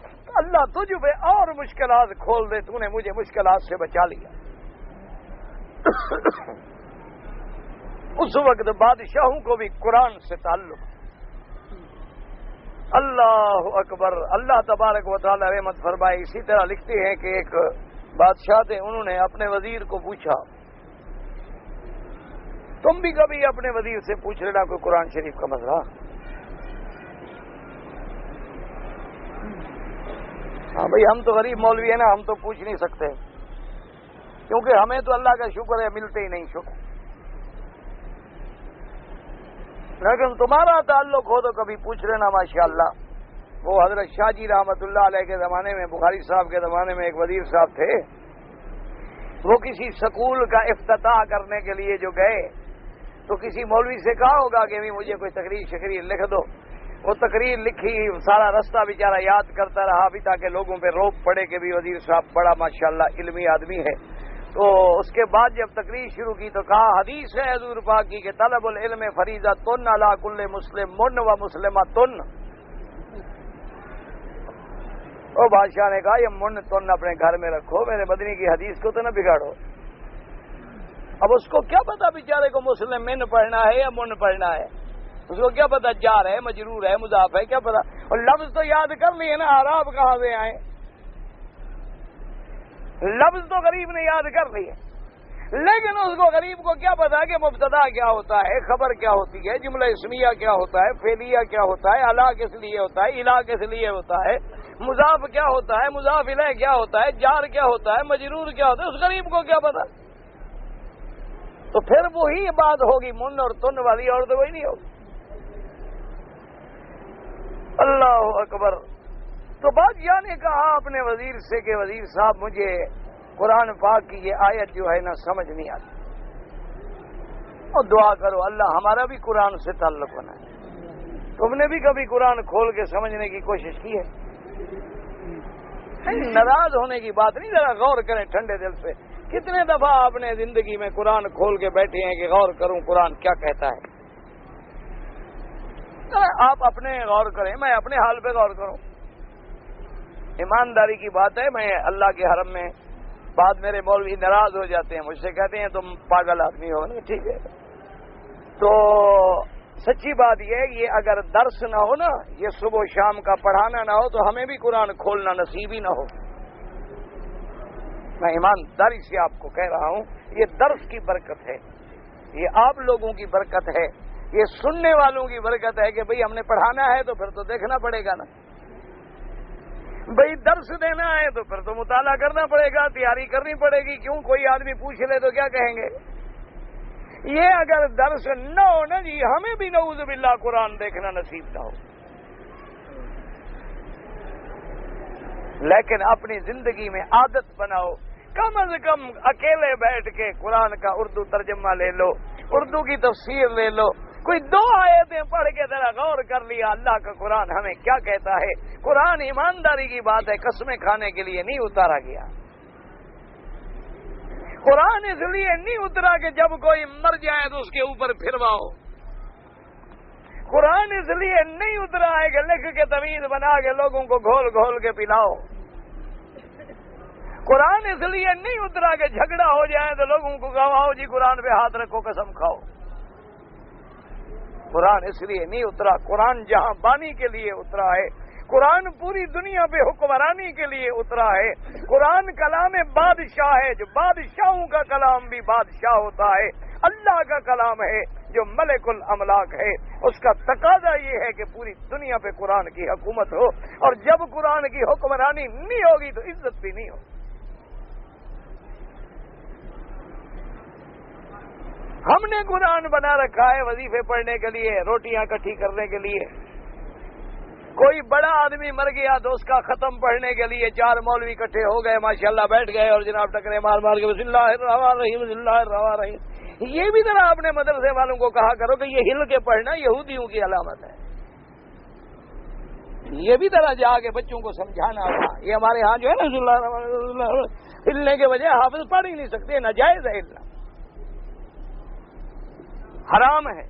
اللہ تجھ پہ اور مشکلات کھول دے، تو نے مجھے مشکلات سے بچا لیا. اس وقت بادشاہوں کو بھی قرآن سے تعلق. اللہ اکبر، اللہ تبارک و تعالی رحمت فرمائے. اسی طرح لکھتے ہیں کہ ایک بادشاہ تھے، انہوں نے اپنے وزیر کو پوچھا، تم بھی کبھی اپنے وزیر سے پوچھ لینا کوئی قرآن شریف کا مسئلہ. ہاں بھائی ہم تو غریب مولوی ہیں نا، ہم تو پوچھ نہیں سکتے کیونکہ ہمیں تو اللہ کا شکر ہے ملتے ہی نہیں شکر. لیکن تمہارا تعلق ہو تو کبھی پوچھ لینا ماشاءاللہ. وہ حضرت شاہ جی رحمت اللہ علیہ کے زمانے میں، بخاری صاحب کے زمانے میں ایک وزیر صاحب تھے، وہ کسی سکول کا افتتاح کرنے کے لیے جو گئے تو کسی مولوی سے کہا ہوگا کہ مجھے کوئی تقریر لکھ دو. وہ تقریر لکھی، سارا رستہ بیچارہ یاد کرتا رہا بھی تاکہ لوگوں پہ روب پڑے کہ بھی وزیر صاحب بڑا ماشاءاللہ علمی آدمی ہے. تو اس کے بعد جب تقریر شروع کی تو کہا حدیث ہے حضور پاک کی کہ طلب العلم فریضۃ علی کل مسلم و مسلمۃ. وہ بادشاہ نے کہا یہ من تن اپنے گھر میں رکھو، میرے مدنی کی حدیث کو تو نہ بگاڑو۔ اب اس کو کیا پتا بیچارے کو مسلم من پڑھنا ہے یا من پڑھنا ہے، اس کو کیا پتا جار ہے، مجرور ہے، مضاف ہے، کیا پتا۔ اور لفظ تو یاد کر لیے نا، اعراب کہاں سے آئے، لفظ تو غریب نے یاد کر لیے، لیکن اس کو غریب کو کیا پتا کہ مبتدا کیا ہوتا ہے، خبر کیا ہوتی ہے، جملہ اسمیہ کیا ہوتا ہے، فعلیہ کیا ہوتا ہے، الا کس لیے ہوتا ہے، الا کس لیے ہوتا ہے، مضاف کیا ہوتا ہے، مضاف الیہ کیا ہوتا ہے، جار کیا ہوتا ہے، مجرور کیا ہوتا ہے، اس غریب کو کیا پتا۔ تو پھر وہی بات ہوگی من اور تن والی، اور تو وہی نہیں ہوگی۔ اللہ اکبر۔ تو بادشاہ نے کہا اپنے وزیر سے کہ وزیر صاحب مجھے قرآن پاک کی یہ آیت جو ہے نا سمجھ نہیں آتی، اور دعا کرو اللہ ہمارا بھی قرآن سے تعلق بنائے۔ تم نے بھی کبھی قرآن کھول کے سمجھنے کی کوشش کی ہے؟ ناراض ہونے کی بات نہیں، ذرا غور کریں ٹھنڈے دل سے۔ کتنے دفعہ آپ نے زندگی میں قرآن کھول کے بیٹھے ہیں کہ غور کروں قرآن کیا کہتا ہے؟ آپ اپنے غور کریں، میں اپنے حال پہ غور کروں۔ ایمانداری کی بات ہے، میں اللہ کے حرم میں، بعد میرے مولوی ناراض ہو جاتے ہیں، مجھ سے کہتے ہیں تم پاگل آدمی ہو نا، ٹھیک ہے، تو سچی بات یہ ہے یہ اگر درس نہ ہو نا، یہ صبح و شام کا پڑھانا نہ ہو تو ہمیں بھی قرآن کھولنا نصیب ہی نہ ہو۔ میں ایمانداری سے آپ کو کہہ رہا ہوں، یہ درس کی برکت ہے، یہ آپ لوگوں کی برکت ہے، یہ سننے والوں کی برکت ہے کہ بھئی ہم نے پڑھانا ہے تو پھر تو دیکھنا پڑے گا نا، بھئی درس دینا ہے تو پھر تو مطالعہ کرنا پڑے گا، تیاری کرنی پڑے گی، کیوں کوئی آدمی پوچھ لے تو کیا کہیں گے۔ یہ اگر درس نہ ہو نا جی، ہمیں بھی نعوذ باللہ قرآن دیکھنا نصیب نہ ہو۔ لیکن اپنی زندگی میں عادت بناؤ، کم از کم اکیلے بیٹھ کے قرآن کا اردو ترجمہ لے لو، اردو کی تفسیر لے لو، کوئی 2 آیتیں پڑھ کے ذرا غور کر لیا اللہ کا قرآن ہمیں کیا کہتا ہے۔ قرآن ایمانداری کی بات ہے، قسمیں کھانے کے لیے نہیں اتارا گیا۔ قرآن اس لیے نہیں اترا کہ جب کوئی مر جائے تو اس کے اوپر پھرواؤ۔ قرآن اس لیے نہیں اترا ہے کہ لکھ کے تمیز بنا کے لوگوں کو گھول گھول کے پلاؤ۔ قرآن اس لیے نہیں اترا کہ جھگڑا ہو جائے تو لوگوں کو کہو جی قرآن پہ ہاتھ رکھو قسم کھاؤ۔ قرآن اس لیے نہیں اترا، قرآن جہاں بانی کے لیے اترا ہے، قرآن پوری دنیا پہ حکمرانی کے لیے اترا ہے، قرآن کلام بادشاہ ہے، جو بادشاہوں کا کلام بھی بادشاہ ہوتا ہے، اللہ کا کلام ہے جو ملک الاملاک ہے، اس کا تقاضا یہ ہے کہ پوری دنیا پہ قرآن کی حکومت ہو، اور جب قرآن کی حکمرانی نہیں ہوگی تو عزت بھی نہیں ہوگی۔ ہم نے قرآن بنا رکھا ہے وظیفے پڑھنے کے لیے، روٹیاں اکٹھی کرنے کے لیے۔ کوئی بڑا آدمی مر گیا تو اس کا ختم پڑھنے کے لیے 4 مولوی اکٹھے ہو گئے، ماشاءاللہ بیٹھ گئے اور جناب ٹکرے مار مار کے بسم اللہ الرحمن الرحیم بسم اللہ الرحمن الرحیم۔ یہ بھی ذرا اپنے مدرسے والوں کو کہا کرو کہ یہ ہل کے پڑھنا یہودیوں کی علامت ہے، یہ بھی ذرا جا کے بچوں کو سمجھانا ہوگا۔ یہ ہمارے ہاں جو ہے نا بسم اللہ الرحمن الرحیم ہلنے کے بجائے حافظ پڑھ ہی نہیں سکتے، ناجائز ہے ہلنا، حرام ہے۔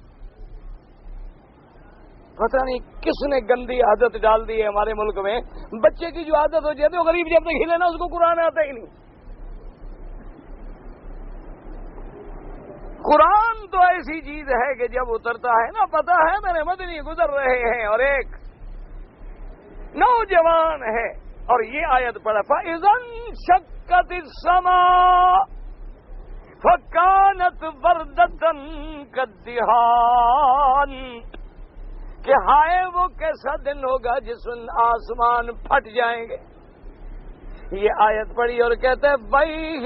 پتہ نہیں کس نے گندی عادت ڈال دی ہے ہمارے ملک میں، بچے کی جو عادت ہو جاتی ہے وہ غریب جب تک ہلے نا اس کو قرآن آتا ہی نہیں۔ قرآن تو ایسی چیز ہے کہ جب اترتا ہے نا، پتہ ہے میرے مدنی گزر رہے ہیں اور ایک نوجوان ہے اور یہ آیت پڑھا فَإِذَا انشَقَّتِ السَّمَاءُ فَكَانَتْ وَرْدَةً كَالدِّهَانِ، کہ ہائے وہ کیسا دن ہوگا جس میں آسمان پھٹ جائیں گے۔ یہ آیت پڑھی اور کہتے ہیں وَيْهِ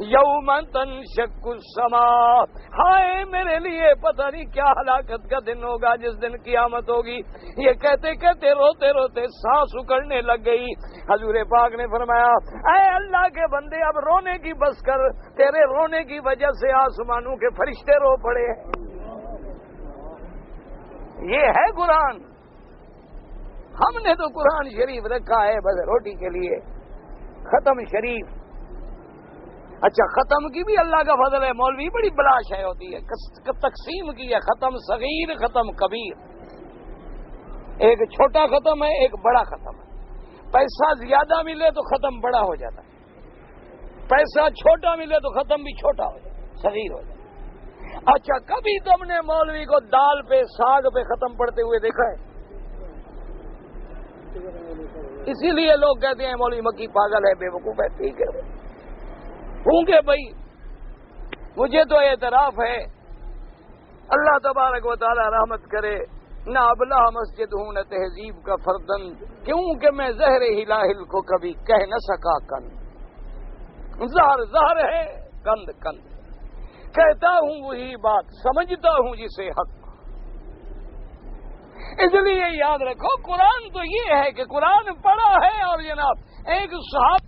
یوم تنشق السماء، ہائے میرے لیے پتہ نہیں کیا ہلاکت کا دن ہوگا جس دن قیامت ہوگی۔ یہ کہتے کہتے روتے روتے سانس اکڑنے لگ گئی۔ حضور پاک نے فرمایا اے اللہ کے بندے اب رونے کی بس کر، تیرے رونے کی وجہ سے آسمانوں کے فرشتے رو پڑے ہیں۔ یہ ہے قرآن، ہم نے تو قرآن شریف رکھا ہے بس روٹی کے لیے، ختم شریف۔ اچھا ختم کی بھی اللہ کا فضل ہے، مولوی بڑی بلا شے ہوتی ہے، تقسیم کی ہے، ختم صغیر ختم کبیر، ایک چھوٹا ختم ہے ایک بڑا ختم ہے۔ پیسہ زیادہ ملے تو ختم بڑا ہو جاتا ہے، پیسہ چھوٹا ملے تو ختم بھی چھوٹا ہو جاتا ہے، صغیر ہو جاتا ہے۔ اچھا، کبھی تم نے مولوی کو دال پہ ساگ پہ ختم پڑتے ہوئے دیکھا ہے؟ اسی لیے لوگ کہتے ہیں مولوی مکی پاگل ہے، بے وقوف ہے۔ ٹھیک ہے، ہوں گے بھائی، مجھے تو اعتراف ہے، اللہ تبارک و تعالی رحمت کرے، نہ ابلا مسجد ہوں نہ تہذیب کا فردند، کیونکہ میں زہر ہلاہل کو کبھی کہہ نہ سکا کند، زہر زہر ہے، کند کند، کہتا ہوں وہی بات، سمجھتا ہوں جسے حق۔ اس لیے یاد رکھو، قرآن تو یہ ہے کہ قرآن پڑھا ہے، اور جناب ایک صحابی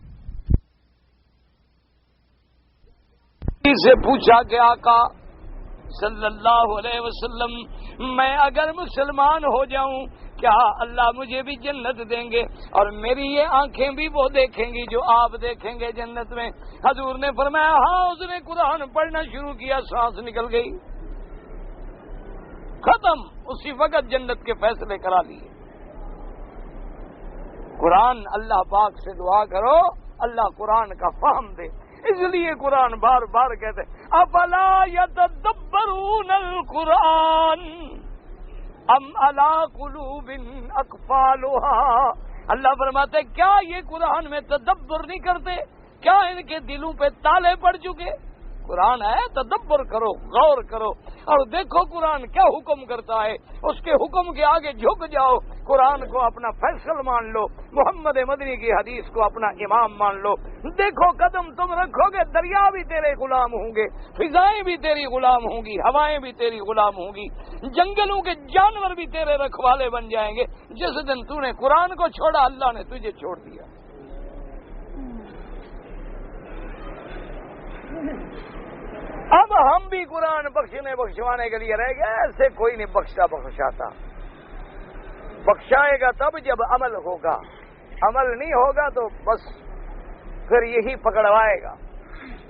سے پوچھا کہ آقا صلی اللہ علیہ وسلم، میں اگر مسلمان ہو جاؤں کیا اللہ مجھے بھی جنت دیں گے، اور میری یہ آنکھیں بھی وہ دیکھیں گی جو آپ دیکھیں گے جنت میں؟ حضور نے فرمایا ہاں۔ اس نے قرآن پڑھنا شروع کیا، سانس نکل گئی، ختم، اسی وقت جنت کے فیصلے کرا لیے۔ قرآن، اللہ پاک سے دعا کرو اللہ قرآن کا فہم دے۔ اس لیے قرآن بار بار کہتے افلا یتدبرون القرآن ام علی قلوب اقفالها، اللہ فرماتے کیا یہ قرآن میں تدبر نہیں کرتے؟ کیا ان کے دلوں پہ تالے پڑ چکے؟ قرآن ہے، تدبر کرو، غور کرو، اور دیکھو قرآن کیا حکم کرتا ہے، اس کے حکم کے آگے جھک جاؤ، قرآن کو اپنا فیصل مان لو، محمد مدنی کی حدیث کو اپنا امام مان لو۔ دیکھو قدم تم رکھو گے، دریا بھی تیرے غلام ہوں گے، فضائیں بھی تیری غلام ہوں گی، ہوائیں بھی تیری غلام ہوں گی، جنگلوں کے جانور بھی تیرے رکھوالے بن جائیں گے۔ جس دن تو نے قرآن کو چھوڑا، اللہ نے تجھے چھوڑ دیا۔ اب ہم بھی قرآن بخشنے بخشوانے کے لیے رہ گئے، ایسے کوئی نہیں بخشتا بخشاتا، بخشائے گا تب جب عمل ہوگا، عمل نہیں ہوگا تو بس پھر یہی پکڑوائے گا۔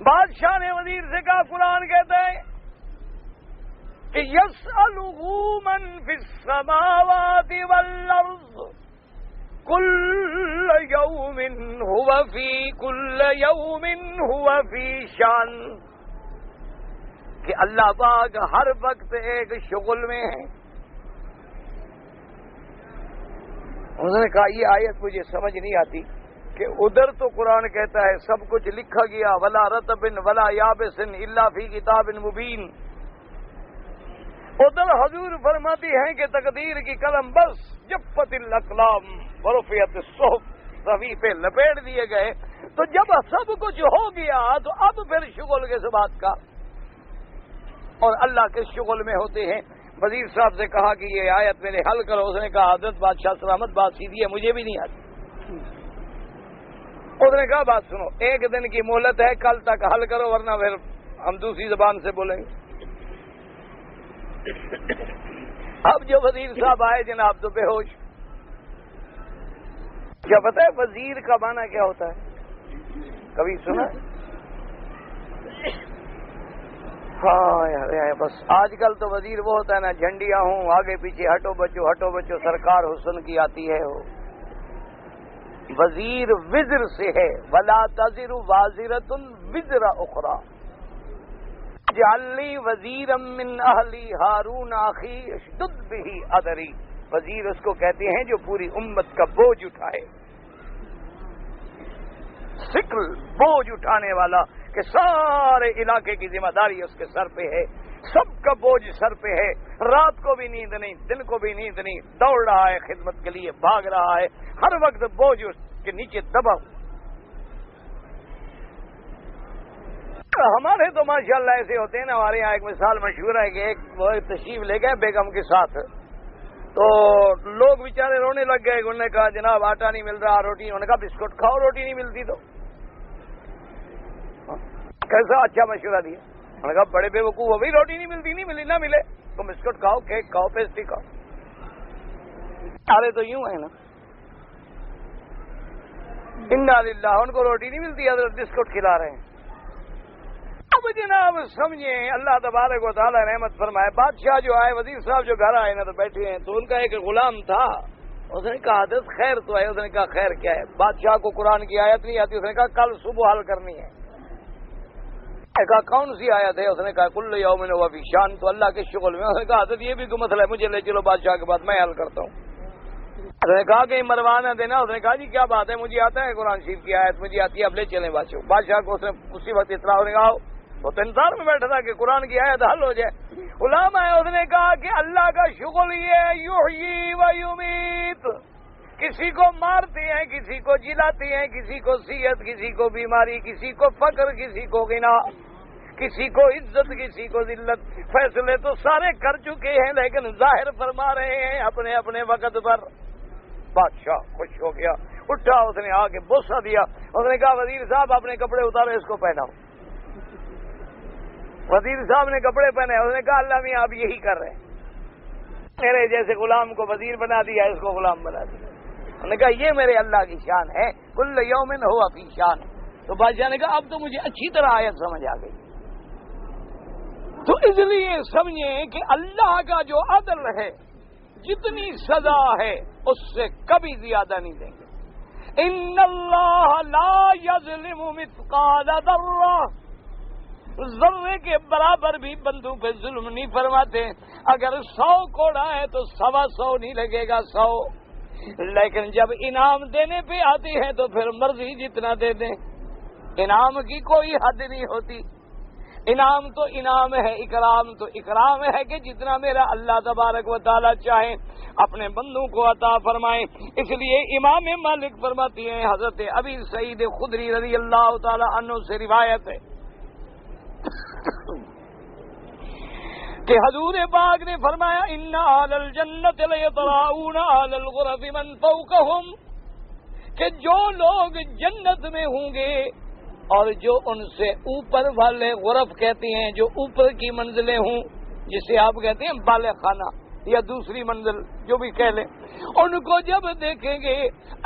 بادشاہ نے وزیر سے کہا، قرآن کہتا ہے کہ یسألہ من فی السماوات والارض کل یوم هو فی شان، کہ اللہ پاک ہر وقت ایک شغل میں ہے۔ انہوں نے کہا یہ آیت مجھے سمجھ نہیں آتی کہ ادھر تو قرآن کہتا ہے سب کچھ لکھا گیا، ولا رطب ولا یابس الا فی کتاب مبین، ادھر حضور فرماتی ہیں کہ تقدیر کی قلم بس جفت الاقلام ورفعت الصحف، صحیفے لپیٹ دیے گئے۔ تو جب سب کچھ ہو گیا تو اب پھر شغل کس بات کا، اور اللہ کے شغل میں ہوتے ہیں۔ وزیر صاحب سے کہا کہ یہ آیت میرے حل کرو، اس نے کہا حضرت بادشاہ سلامت بات سیدھی ہے، مجھے بھی نہیں آتی۔ اس نے کہا بات سنو، ایک دن کی مہلت ہے، کل تک حل کرو ورنہ پھر ہم دوسری زبان سے بولیں گے۔ اب جو وزیر صاحب آئے جناب تو بے ہوش۔ کیا پتہ ہے وزیر کا معنی کیا ہوتا ہے؟ کبھی سنا؟ ہاں یار، بس آج کل تو وزیر وہ ہوتا ہے نا، جھنڈیاں ہوں آگے پیچھے، ہٹو بچو سرکار حسن کی آتی ہے۔ ہو وزیر وزر سے ہے، ولا تزر وازرۃ وزر اخری، جعلنی وزیرا من اہلی ہارون اخی اشدد بہ ادری، وزیر اس کو کہتے ہیں جو پوری امت کا بوجھ اٹھائے، ثقل، بوجھ اٹھانے والا، کہ سارے علاقے کی ذمہ داری اس کے سر پہ ہے، سب کا بوجھ سر پہ ہے، رات کو بھی نیند نہیں، دن کو بھی نیند نہیں، دوڑ رہا ہے خدمت کے لیے، بھاگ رہا ہے، ہر وقت بوجھ اس کے نیچے دبا۔ ہمارے تو ماشاءاللہ ایسے ہوتے ہیں نا، ہمارے یہاں ایک مثال مشہور ہے کہ ایک وہ تشریف لے گئے بیگم کے ساتھ، تو لوگ بیچارے رونے لگ گئے، انہوں نے کہا جناب آٹا نہیں مل رہا، روٹی، انہوں نے کہا بسکٹ کھاؤ، روٹی نہیں ملتی تو کیسا اچھا مشورہ دیا۔ انہوں نے کہا بڑے بے وقوف، ابھی روٹی نہیں ملتی، نہیں ملی نہ ملے تو بسکٹ کھاؤ، کیک کھاؤ، پیسٹری کھاؤ۔ ارے تو یوں ہے نا، انا للہ، ان کو روٹی نہیں ملتی، حضرت بسکٹ کھلا رہے ہیں۔ اب جناب سمجھیں، اللہ تبارک و تعالی رحمت فرمائے، بادشاہ جو آئے، وزیر صاحب جو گھر آئے نا تو بیٹھے ہیں، تو ان کا ایک غلام تھا، اس نے کہا حضرت خیر تو ہے. اس نے کہا خیر کیا ہے؟ بادشاہ کو قرآن کی آیت نہیں آتی. اس نے کہا کل صبح حل کرنی ہے. کہا کون سی آیت ہے؟ اس نے کہا کل یوم ہوا فی شان، تو اللہ کے شغل میں. اس نے کہا حضرت یہ بھی کوئی مسئلہ ہے، مجھے لے چلو بادشاہ کے بعد، میں حل کرتا ہوں. اس نے کہا کہ مروانا دینا. اس نے کہا جی کیا بات ہے، مجھے آتا ہے قرآن شریف کی آیت مجھے آتی ہے، اب لے چلیں بادشاہ. بادشاہ کو اس نے اسی وقت اطلاع. اس نے کہا وہ تو انتظار میں بیٹھا تھا کہ قرآن کی آیت حل ہو جائے. غلام ہے. اس نے کہا کہ اللہ کا شغل یہ یحیی و یمیت، کسی کو مارتے ہیں، کسی کو جلاتے ہیں، کسی کو صحت، کسی کو بیماری، کسی کو فقر، کسی کو غنا، کسی کو عزت، کسی کو ذلت. فیصلے تو سارے کر چکے ہیں لیکن ظاہر فرما رہے ہیں اپنے اپنے وقت پر. بادشاہ خوش ہو گیا، اٹھا. اس نے آ کے بوسہ دیا. اس نے کہا وزیر صاحب اپنے کپڑے اتارو، اس کو پہناؤ. وزیر صاحب نے کپڑے پہنے. اس نے کہا اللہ میاں آپ یہی کر رہے ہیں، میرے جیسے غلام کو وزیر بنا دیا، اس کو غلام بنا دیا. انہوں نے کہا یہ میرے اللہ کی شان ہے، کل یوم ہوا فی شان. تو بادشاہ نے کہا اب تو مجھے اچھی طرح آیت سمجھ آ گئی. تو اس لیے سمجھیں کہ اللہ کا جو عدل ہے، جتنی سزا ہے اس سے کبھی زیادہ نہیں دیں گے. ان اللہ لا یظلم مثقال ذرہ، ذرے کے برابر بھی بندوں پہ ظلم نہیں فرماتے. اگر 100 کوڑا ہے تو 125 نہیں لگے گا 100. لیکن جب انعام دینے پہ آتی ہے تو پھر مرضی جتنا دے دیں. انعام کی کوئی حد نہیں ہوتی. انعام تو انعام ہے، اکرام تو اکرام ہے کہ جتنا میرا اللہ تبارک و تعالی چاہے اپنے بندوں کو عطا فرمائے. اس لیے امام مالک فرماتی ہیں، حضرت ابی سعید خدری رضی اللہ تعالی عنہ سے روایت ہے کہ حضور پاک نے فرمایا ان اہل الجنت لیطراؤون اہل الغرف من فوقهم، کہ جو لوگ جنت میں ہوں گے اور جو ان سے اوپر والے غرف کہتے ہیں، جو اوپر کی منزلیں ہوں، جسے آپ کہتے ہیں بالغ خانہ یا دوسری منزل جو بھی کہہ لیں، ان کو جب دیکھیں گے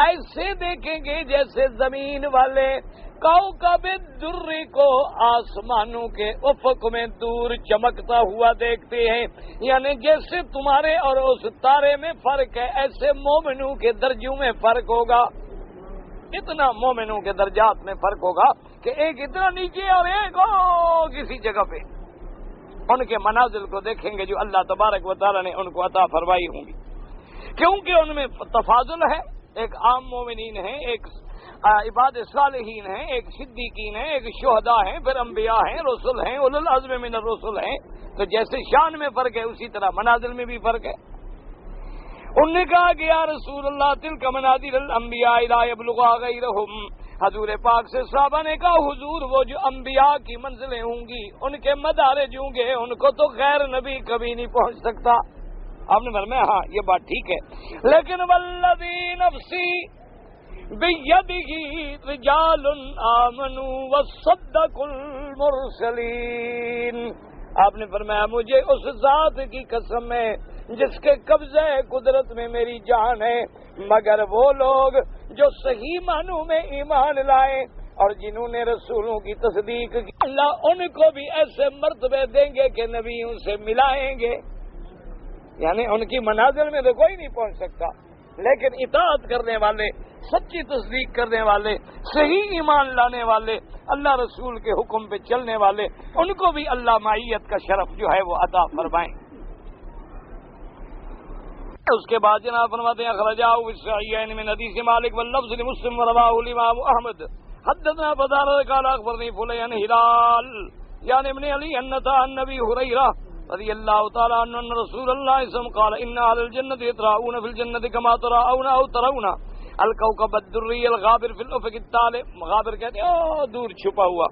ایسے دیکھیں گے جیسے زمین والے کوكب الدر کو آسمانوں کے افق میں دور چمکتا ہوا دیکھتے ہیں. یعنی جیسے تمہارے اور اس تارے میں فرق ہے، ایسے مومنوں کے درجوں میں فرق ہوگا. اتنا مومنوں کے درجات میں فرق ہوگا کہ ایک اتنا نیچے اور ایک کسی جگہ پہ. ان کے منازل کو دیکھیں گے جو اللہ تبارک و تعالی نے ان کو عطا فرمائی ہوں گی، کیونکہ ان میں تفاضل ہے. ایک عام مومنین ہیں، ایک عباد صالحین ہیں، ایک صدیقین ہیں، ایک شہداء ہیں، پھر انبیاء ہیں، رسول ہیں، اولو العزم من الرسل ہیں. تو جیسے شان میں فرق ہے اسی طرح منازل میں بھی فرق ہے. انہوں نے کہا کہ یا رسول اللہ تلک منازل الانبیاء لا یبلغ غیرہم. حضور پاک سے صحابہ نے کہا حضور وہ جو انبیاء کی منزلیں ہوں گی، ان کے مدارج ہوں گے، ان کو تو غیر نبی کبھی نہیں پہنچ سکتا. آپ نے فرمایا ہاں یہ بات ٹھیک ہے، لیکن والذی نفسی بیدہ رجال آمنوا وصدقوا المرسلین. آپ نے فرمایا مجھے اس ذات کی قسم ہے جس کے قبضہ قدرت میں میری جان ہے، مگر وہ لوگ جو صحیح معنوں میں ایمان لائے اور جنہوں نے رسولوں کی تصدیق کی، اللہ ان کو بھی ایسے مرتبے دیں گے کہ نبیوں سے ملائیں گے. یعنی ان کی منازل میں تو کوئی نہیں پہنچ سکتا، لیکن اطاعت کرنے والے، سچی تصدیق کرنے والے، صحیح ایمان لانے والے، اللہ رسول کے حکم پہ چلنے والے، ان کو بھی اللہ معیت کا شرف جو ہے وہ عطا فرمائیں. اس کے بعد جناب فرماتے ہیں اخرجاہ الصحیحین من حدیث مالک واللفظ لمسلم ورواہ الامام احمد حدثنا فدار قال اخبرني فلان هلال يعني ابن علي ان النبي هريره رضي الله تعالى عنه ان رسول الله صلى الله عليه وسلم قال ان اهل الجنه يتراءون في الجنه كما تراءون او ترون الكوكب الدري الغابر في الافق الطالع. غابر کہتے ہیں دور چھپا ہوا.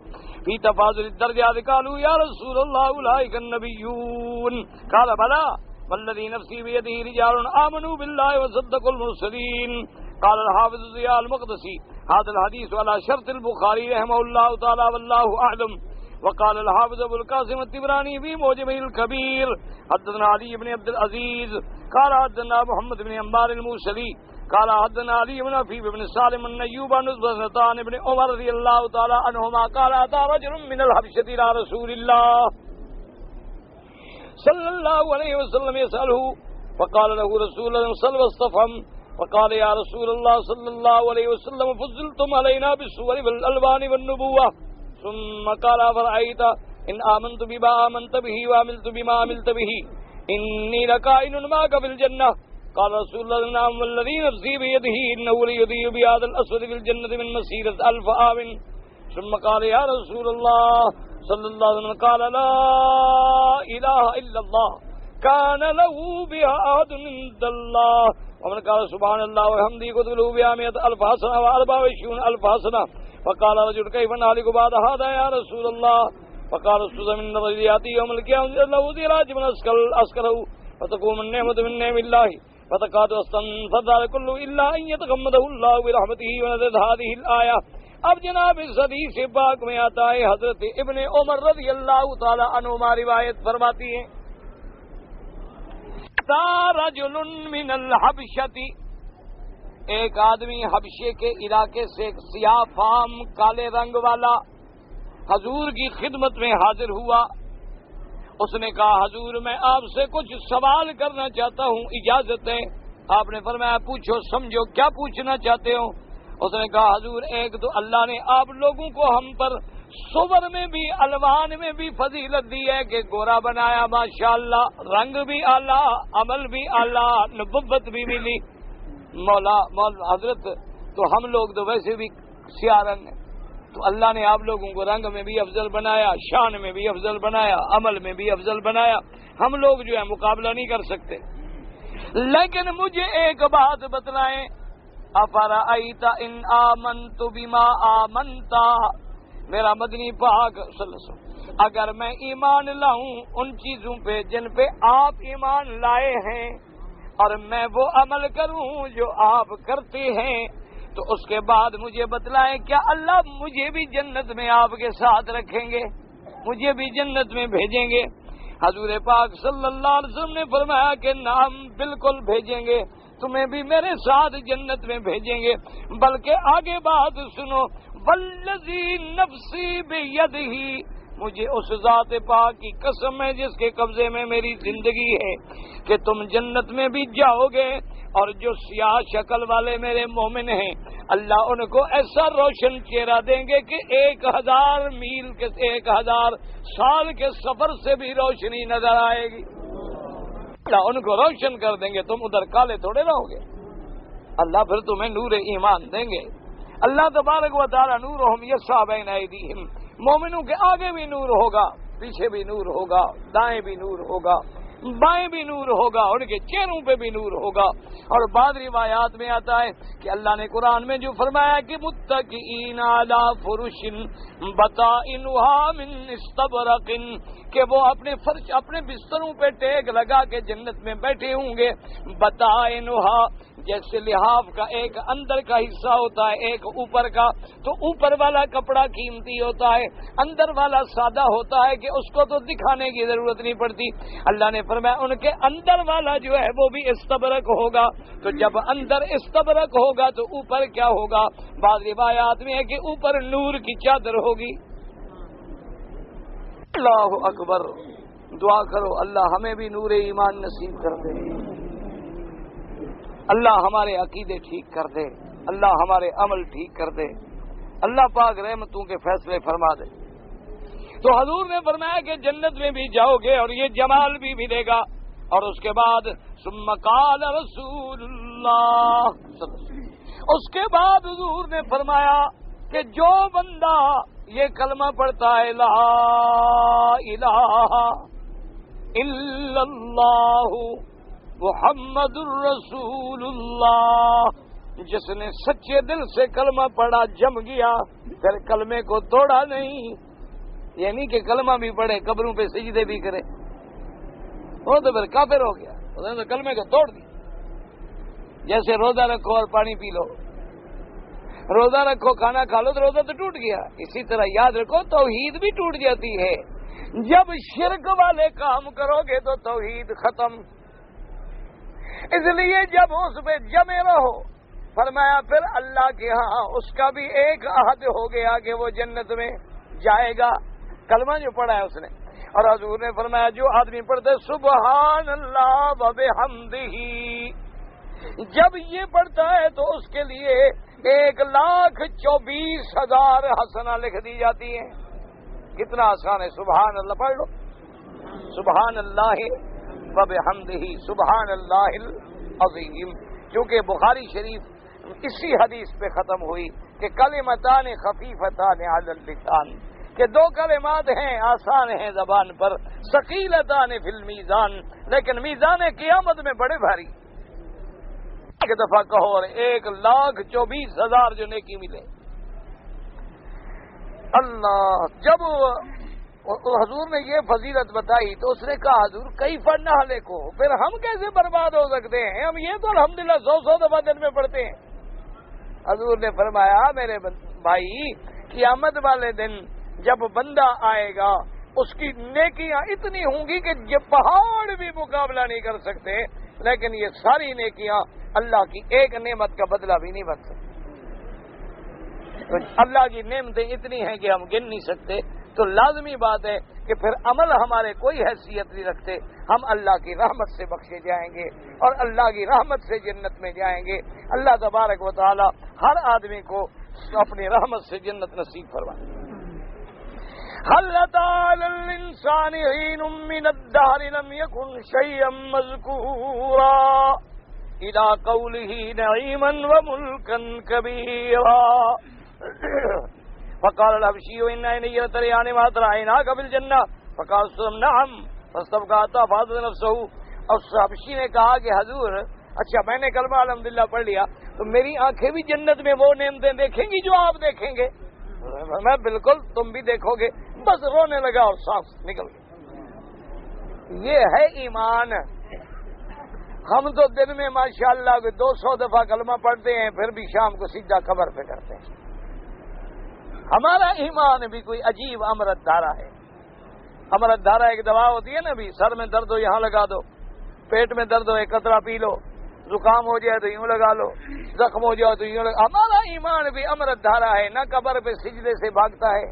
في تفاضل الدرجات قالوا يا رسول الله اولئك النبيون قال بلى والذي نفسي بيده رجال آمنوا بالله وصدقوا المرسلين. قال الحافظ ضياء المقدسي هذا الحديث على شرط البخاري رحمه الله تعالى والله أعلم. وقال الحافظ ابو القاسم الطبراني في موجمه الكبير حدثنا علي بن عبد العزيز قال حدثنا محمد بن عمار الموصلي قال حدثنا علي بن عفيف بن سالم بن أيوب عن عثمان بن عمر رضي الله تعالى عنهما قال أتى رجل من الحبشة إلى رسول الله صلى الله عليه وسلم يسأله فقال له رسول الله صلى واستفهم فقال یا رسول اللہ صلی اللہ علیہ وسلم فضلتم علینا بالصور والالوان والنبوہ ثم قال فرأيت ان آمنت بما آمنت به وعملت بما عملت به انی لکائن معك في الجنة قال رسول الله نعم والذي نفسي بيده انه ليضيء بهذا الاسود في الجنة من مسيرة 1000 عام ثم قال يا رسول الله صلى الله عليه وسلم قال لا اله الا الله كان له بها عهد عند الله ومن قال سبحان الله وبحمده كتب له بها 100,000 حسنة و24,000 حسنة فقال رجل كيف نهلك بعد هذا يا رسول الله فقال رسول من الرجل يأتي يوم القيامة له ذراج من أسكره فتقوم النعمة من نعم الله فتقاد فذلك كله إلا أن يتغمده الله برحمته ونزلت هذه الآية. اب جناب اس حدیث پاک میں آتا ہے حضرت ابن عمر رضی اللہ تعالی عنہما روایت فرماتی ہیں رجل من الحبشۃ، ایک آدمی حبشے کے علاقے سے ایک سیاہ فام کالے رنگ والا حضور کی خدمت میں حاضر ہوا. اس نے کہا حضور میں آپ سے کچھ سوال کرنا چاہتا ہوں، اجازت ہے؟ آپ نے فرمایا پوچھو، سمجھو کیا پوچھنا چاہتے ہو؟ اس نے کہا حضور ایک تو اللہ نے آپ لوگوں کو ہم پر صور میں بھی الوان میں بھی فضیلت دی ہے کہ گورا بنایا ماشاءاللہ، رنگ بھی اعلیٰ، عمل بھی اعلیٰ، نبوت بھی ملی. مولا حضرت تو ہم لوگ تو ویسے بھی سیاہ رنگ ہیں، تو اللہ نے آپ لوگوں کو رنگ میں بھی افضل بنایا، شان میں بھی افضل بنایا، عمل میں بھی افضل بنایا. ہم لوگ جو ہے مقابلہ نہیں کر سکتے. لیکن مجھے ایک بات بتلائیں، افرأیت ان آمنت بما آمنت، میرا مدنی پاک صلی اللہ علیہ وسلم اگر میں ایمان لاؤں ان چیزوں پہ جن پہ آپ ایمان لائے ہیں اور میں وہ عمل کروں جو آپ کرتے ہیں، تو اس کے بعد مجھے بتلائیں کیا اللہ مجھے بھی جنت میں آپ کے ساتھ رکھیں گے، مجھے بھی جنت میں بھیجیں گے؟ حضور پاک صلی اللہ علیہ وسلم نے فرمایا کہ نعم بالکل بھیجیں گے، تمہیں بھی میرے ساتھ جنت میں بھیجیں گے. بلکہ آگے بات سنو، والذی نفسی بیدہ، مجھے اس ذات پاک کی قسم ہے جس کے قبضے میں میری زندگی ہے کہ تم جنت میں بھی جاؤ گے، اور جو سیاہ شکل والے میرے مومن ہیں اللہ ان کو ایسا روشن چہرہ دیں گے کہ 1000 میل کے 1000 سال کے سفر سے بھی روشنی نظر آئے گی. اللہ ان کو روشن کر دیں گے، تم ادھر کالے تھوڑے رہو گے. اللہ پھر تمہیں نور ایمان دیں گے. اللہ تبارک و تعالی نورہم یسعی بین ایدیہم، مومنوں کے آگے بھی نور ہوگا، پیچھے بھی نور ہوگا، دائیں بھی نور ہوگا، بائیں بھی نور ہوگا، ان کے چہروں پہ بھی نور ہوگا. اور بعض روایات میں آتا ہے کہ اللہ نے قرآن میں جو فرمایا کہ متکئین علی فرش بطائنھا من استبرق، کہ وہ اپنے فرش اپنے بستروں پہ ٹیک لگا کے جنت میں بیٹھے ہوں گے. بطائنھا جیسے لحاف کا ایک اندر کا حصہ ہوتا ہے ایک اوپر کا، تو اوپر والا کپڑا قیمتی ہوتا ہے، اندر والا سادہ ہوتا ہے کہ اس کو تو دکھانے کی ضرورت نہیں پڑتی. اللہ نے فرمایا ان کے اندر والا جو ہے وہ بھی استبرق ہوگا. تو جب اندر استبرق ہوگا تو اوپر کیا ہوگا؟ بعض روایات میں ہے کہ اوپر نور کی چادر ہوگی. اللہ اکبر. دعا کرو اللہ ہمیں بھی نور ایمان نصیب کر دے، اللہ ہمارے عقیدے ٹھیک کر دے، اللہ ہمارے عمل ٹھیک کر دے، اللہ پاک رحمتوں کے فیصلے فرما دے. تو حضور نے فرمایا کہ جنت میں بھی جاؤ گے اور یہ جمال بھی ملے گا. اور اس کے بعد ثم قال رسول اللہ، اس کے بعد حضور نے فرمایا کہ جو بندہ یہ کلمہ پڑھتا ہے لا الہ الا اللہ محمد الرسول اللہ، جس نے سچے دل سے کلمہ پڑھا جم گیا، پھر کلمے کو توڑا نہیں. یعنی کہ کلمہ بھی پڑھے قبروں پہ سجدے بھی کرے، وہ تو پھر کافر ہو گیا، اس نے تو کلمے کو توڑ دی. جیسے روزہ رکھو اور پانی پی لو، روزہ رکھو کھانا کھا لو تو روزہ تو ٹوٹ گیا. اسی طرح یاد رکھو توحید بھی ٹوٹ جاتی ہے. جب شرک والے کام کرو گے تو توحید ختم. اس لیے جب اس پہ جمے رہو، فرمایا پھر اللہ کے ہاں اس کا بھی ایک عہد ہو گیا کہ وہ جنت میں جائے گا. کلمہ جو پڑھا ہے اس نے. اور حضور نے فرمایا جو آدمی پڑھتے سبحان اللہ و بحمدہ، جب یہ پڑھتا ہے تو اس کے لیے 1,24,000 حسنہ لکھ دی جاتی ہیں. کتنا آسان ہے. سبحان اللہ پڑھ لو. سبحان اللہ وبحمدہ سبحان اللہ العظیم. کیونکہ بخاری شریف اسی حدیث پہ ختم ہوئی کہ کلمتان خفیفتان علی اللسان، کہ دو کلمات ہیں آسان ہیں زبان پر، ثقیلتان فی المیزان، لیکن میزان قیامت میں بڑے بھاری. ایک دفعہ کہو اور 1,24,000 جو نیکی ملے. اللہ. جب حضور نے یہ فضیلت بتائی تو اس نے کہا حضور کیف نہلکو، پھر ہم کیسے برباد ہو سکتے ہیں؟ ہم یہ تو الحمدللہ 100 دفعہ دن میں پڑھتے ہیں. حضور نے فرمایا میرے بھائی قیامت والے دن جب بندہ آئے گا اس کی نیکیاں اتنی ہوں گی کہ یہ پہاڑ بھی مقابلہ نہیں کر سکتے، لیکن یہ ساری نیکیاں اللہ کی ایک نعمت کا بدلہ بھی نہیں بن سکتی. تو اللہ کی نعمتیں اتنی ہیں کہ ہم گن نہیں سکتے. تو لازمی بات ہے کہ پھر عمل ہمارے کوئی حیثیت نہیں رکھتے. ہم اللہ کی رحمت سے بخشے جائیں گے اور اللہ کی رحمت سے جنت میں جائیں گے. اللہ تبارک و تعالی ہر آدمی کو اپنی رحمت سے جنت نصیب فرمائے. هل أتى على الإنسان حين من الدهر لم يكن شيئا مذكورا إلى قوله نعيما وملكا كبيرا. فقال الحبشي إن عيني لتريان ما ترى عيناك بالجنة فقال سلم نعم فاستبقى فاضل نفسه. اور حبشی نے کہا کہ حضور اچھا میں نے کلمہ الحمدللہ پڑھ لیا تو میری آنکھیں بھی جنت میں وہ نعمتیں دیکھیں گی جو آپ دیکھیں گے؟ میں بالکل تم بھی دیکھو گے. بس رونے لگا اور سانس نکل گئی. یہ ہے ایمان. ہم تو دن میں ماشاءاللہ 200 دفعہ کلمہ پڑھتے ہیں پھر بھی شام کو سیدھا قبر پہ کرتے ہیں. ہمارا ایمان بھی کوئی عجیب امرت دھارا ہے. امرت دھارا ایک دوا ہوتی ہے نا، بھی سر میں درد ہو یہاں لگا دو، پیٹ میں درد ہو ایک قطرہ پی لو، زکام ہو جائے تو یوں لگا لو، زخم ہو جائے تو یوں لگا. ہمارا ایمان بھی امرت دھارا ہے، نہ قبر پہ سجدے سے بھاگتا ہے.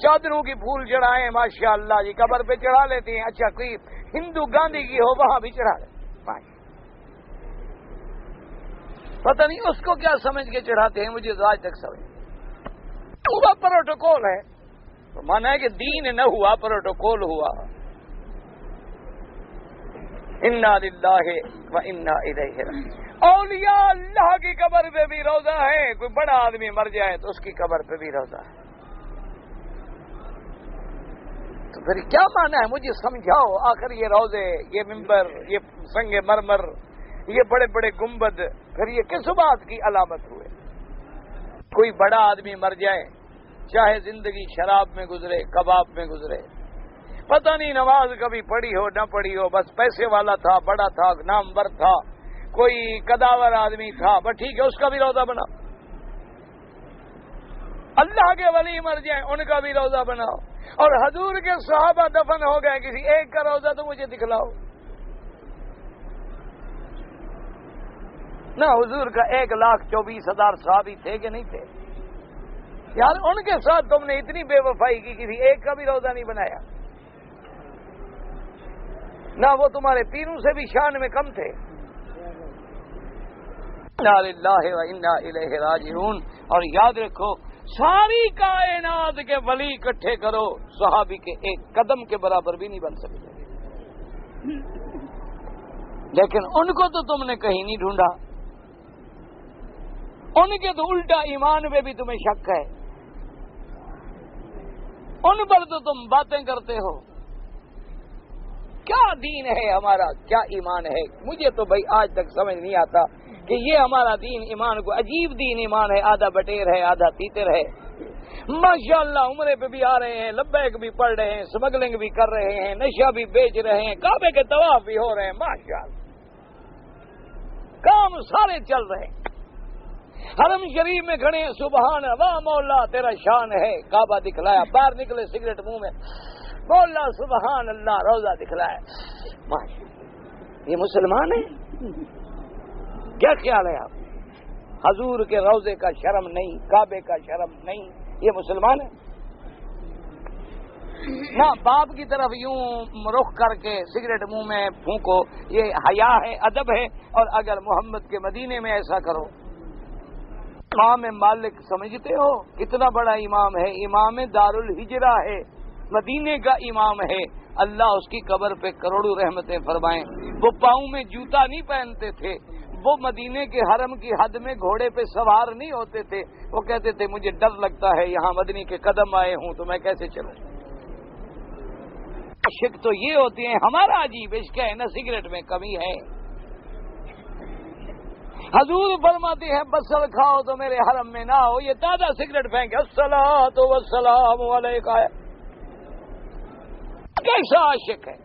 چادروں کی پھول چڑھائیں ماشاءاللہ جی قبر پہ چڑھا لیتے ہیں. اچھا کوئی ہندو گاندھی کی ہو وہاں بھی چڑھا لیں. پتہ نہیں اس کو کیا سمجھ کے چڑھاتے ہیں، مجھے آج تک سمجھ. پورا پروٹوکول ہے تو مانا ہے کہ دین نہ ہوا پروٹوکول ہوا. انا للہ و انا الیہ راجعون. اولیاء اللہ کی قبر پہ بھی روزہ ہے. کوئی بڑا آدمی مر جائے تو اس کی قبر پہ بھی روزہ ہے. تو پھر کیا مانا ہے مجھے سمجھاؤ. آخر یہ روزے، یہ ممبر، یہ سنگ مرمر، یہ بڑے بڑے گنبد پھر یہ کس بات کی علامت ہوئے؟ کوئی بڑا آدمی مر جائے چاہے زندگی شراب میں گزرے، کباب میں گزرے، پتہ نہیں نماز کبھی پڑھی ہو نہ پڑھی ہو، بس پیسے والا تھا، بڑا تھا، نامور تھا، کوئی قداور آدمی تھا، بس ٹھیک ہے اس کا بھی روزہ بنا. اللہ کے ولی مر جائیں ان کا بھی روزہ بناؤ. اور حضور کے صحابہ دفن ہو گئے، کسی ایک کا روزہ تو مجھے دکھلاؤ. نہ حضور کا 1,24,000 صحابی تھے کہ نہیں تھے؟ یار ان کے ساتھ تم نے اتنی بے وفائی کی، کسی ایک کا بھی روزہ نہیں بنایا. نہ وہ تمہارے پیروں سے بھی شان میں کم تھے. انا للہ و انا الیہ راجعون. اور یاد رکھو ساری کائنات کے ولی اکٹھے کرو، صحابی کے ایک قدم کے برابر بھی نہیں بن سکتے. لیکن ان کو تو تم نے کہیں نہیں ڈھونڈا. ان کے تو الٹا ایمان پہ بھی تمہیں شک ہے. ان پر تو تم باتیں کرتے ہو. کیا دین ہے ہمارا، کیا ایمان ہے؟ مجھے تو بھائی آج تک سمجھ نہیں آتا کہ یہ ہمارا دین ایمان کو عجیب دین ایمان ہے. آدھا بٹیر ہے، آدھا تیتر ہے. ماشاءاللہ عمرے پہ بھی آ رہے ہیں، لبیک بھی پڑھ رہے ہیں، اسمگلنگ بھی کر رہے ہیں، نشہ بھی بیچ رہے ہیں، کعبے کے طواف بھی ہو رہے ہیں. ماشاءاللہ کام سارے چل رہے ہیں. حرم شریف میں کھڑے ہیں، سبحان اللہ مولا تیرا شان ہے، کعبہ دکھلایا. باہر نکلے سگریٹ منہ میں، مولا سبحان اللہ روزہ دکھلایا. یہ مسلمان ہے؟ کیا خیال ہے آپ؟ حضور کے روزے کا شرم نہیں، کعبے کا شرم نہیں، یہ مسلمان ہے؟ نہ باپ کی طرف یوں رخ کر کے سگریٹ منہ میں پھونکو، یہ حیا ہے، ادب ہے. اور اگر محمد کے مدینے میں ایسا کرو. امام مالک سمجھتے ہو کتنا بڑا امام ہے؟ امام دار الحجرہ ہے، مدینے کا امام ہے. اللہ اس کی قبر پہ کروڑوں رحمتیں فرمائیں. وہ پاؤں میں جوتا نہیں پہنتے تھے، وہ مدینے کے حرم کی حد میں گھوڑے پہ سوار نہیں ہوتے تھے. وہ کہتے تھے مجھے ڈر لگتا ہے یہاں مدنی کے قدم آئے ہوں تو میں کیسے چلوں. عشق تو یہ ہوتے ہیں. ہمارا عجیب عشق ہے نا، سگریٹ میں کمی ہے. حضور فرماتے ہیں بسل کھاؤ تو میرے حرم میں نہ ہو. یہ دادا سگریٹ پھینکے الصلاۃ والسلام علیکہ ہے. کیسا عاشق ہے.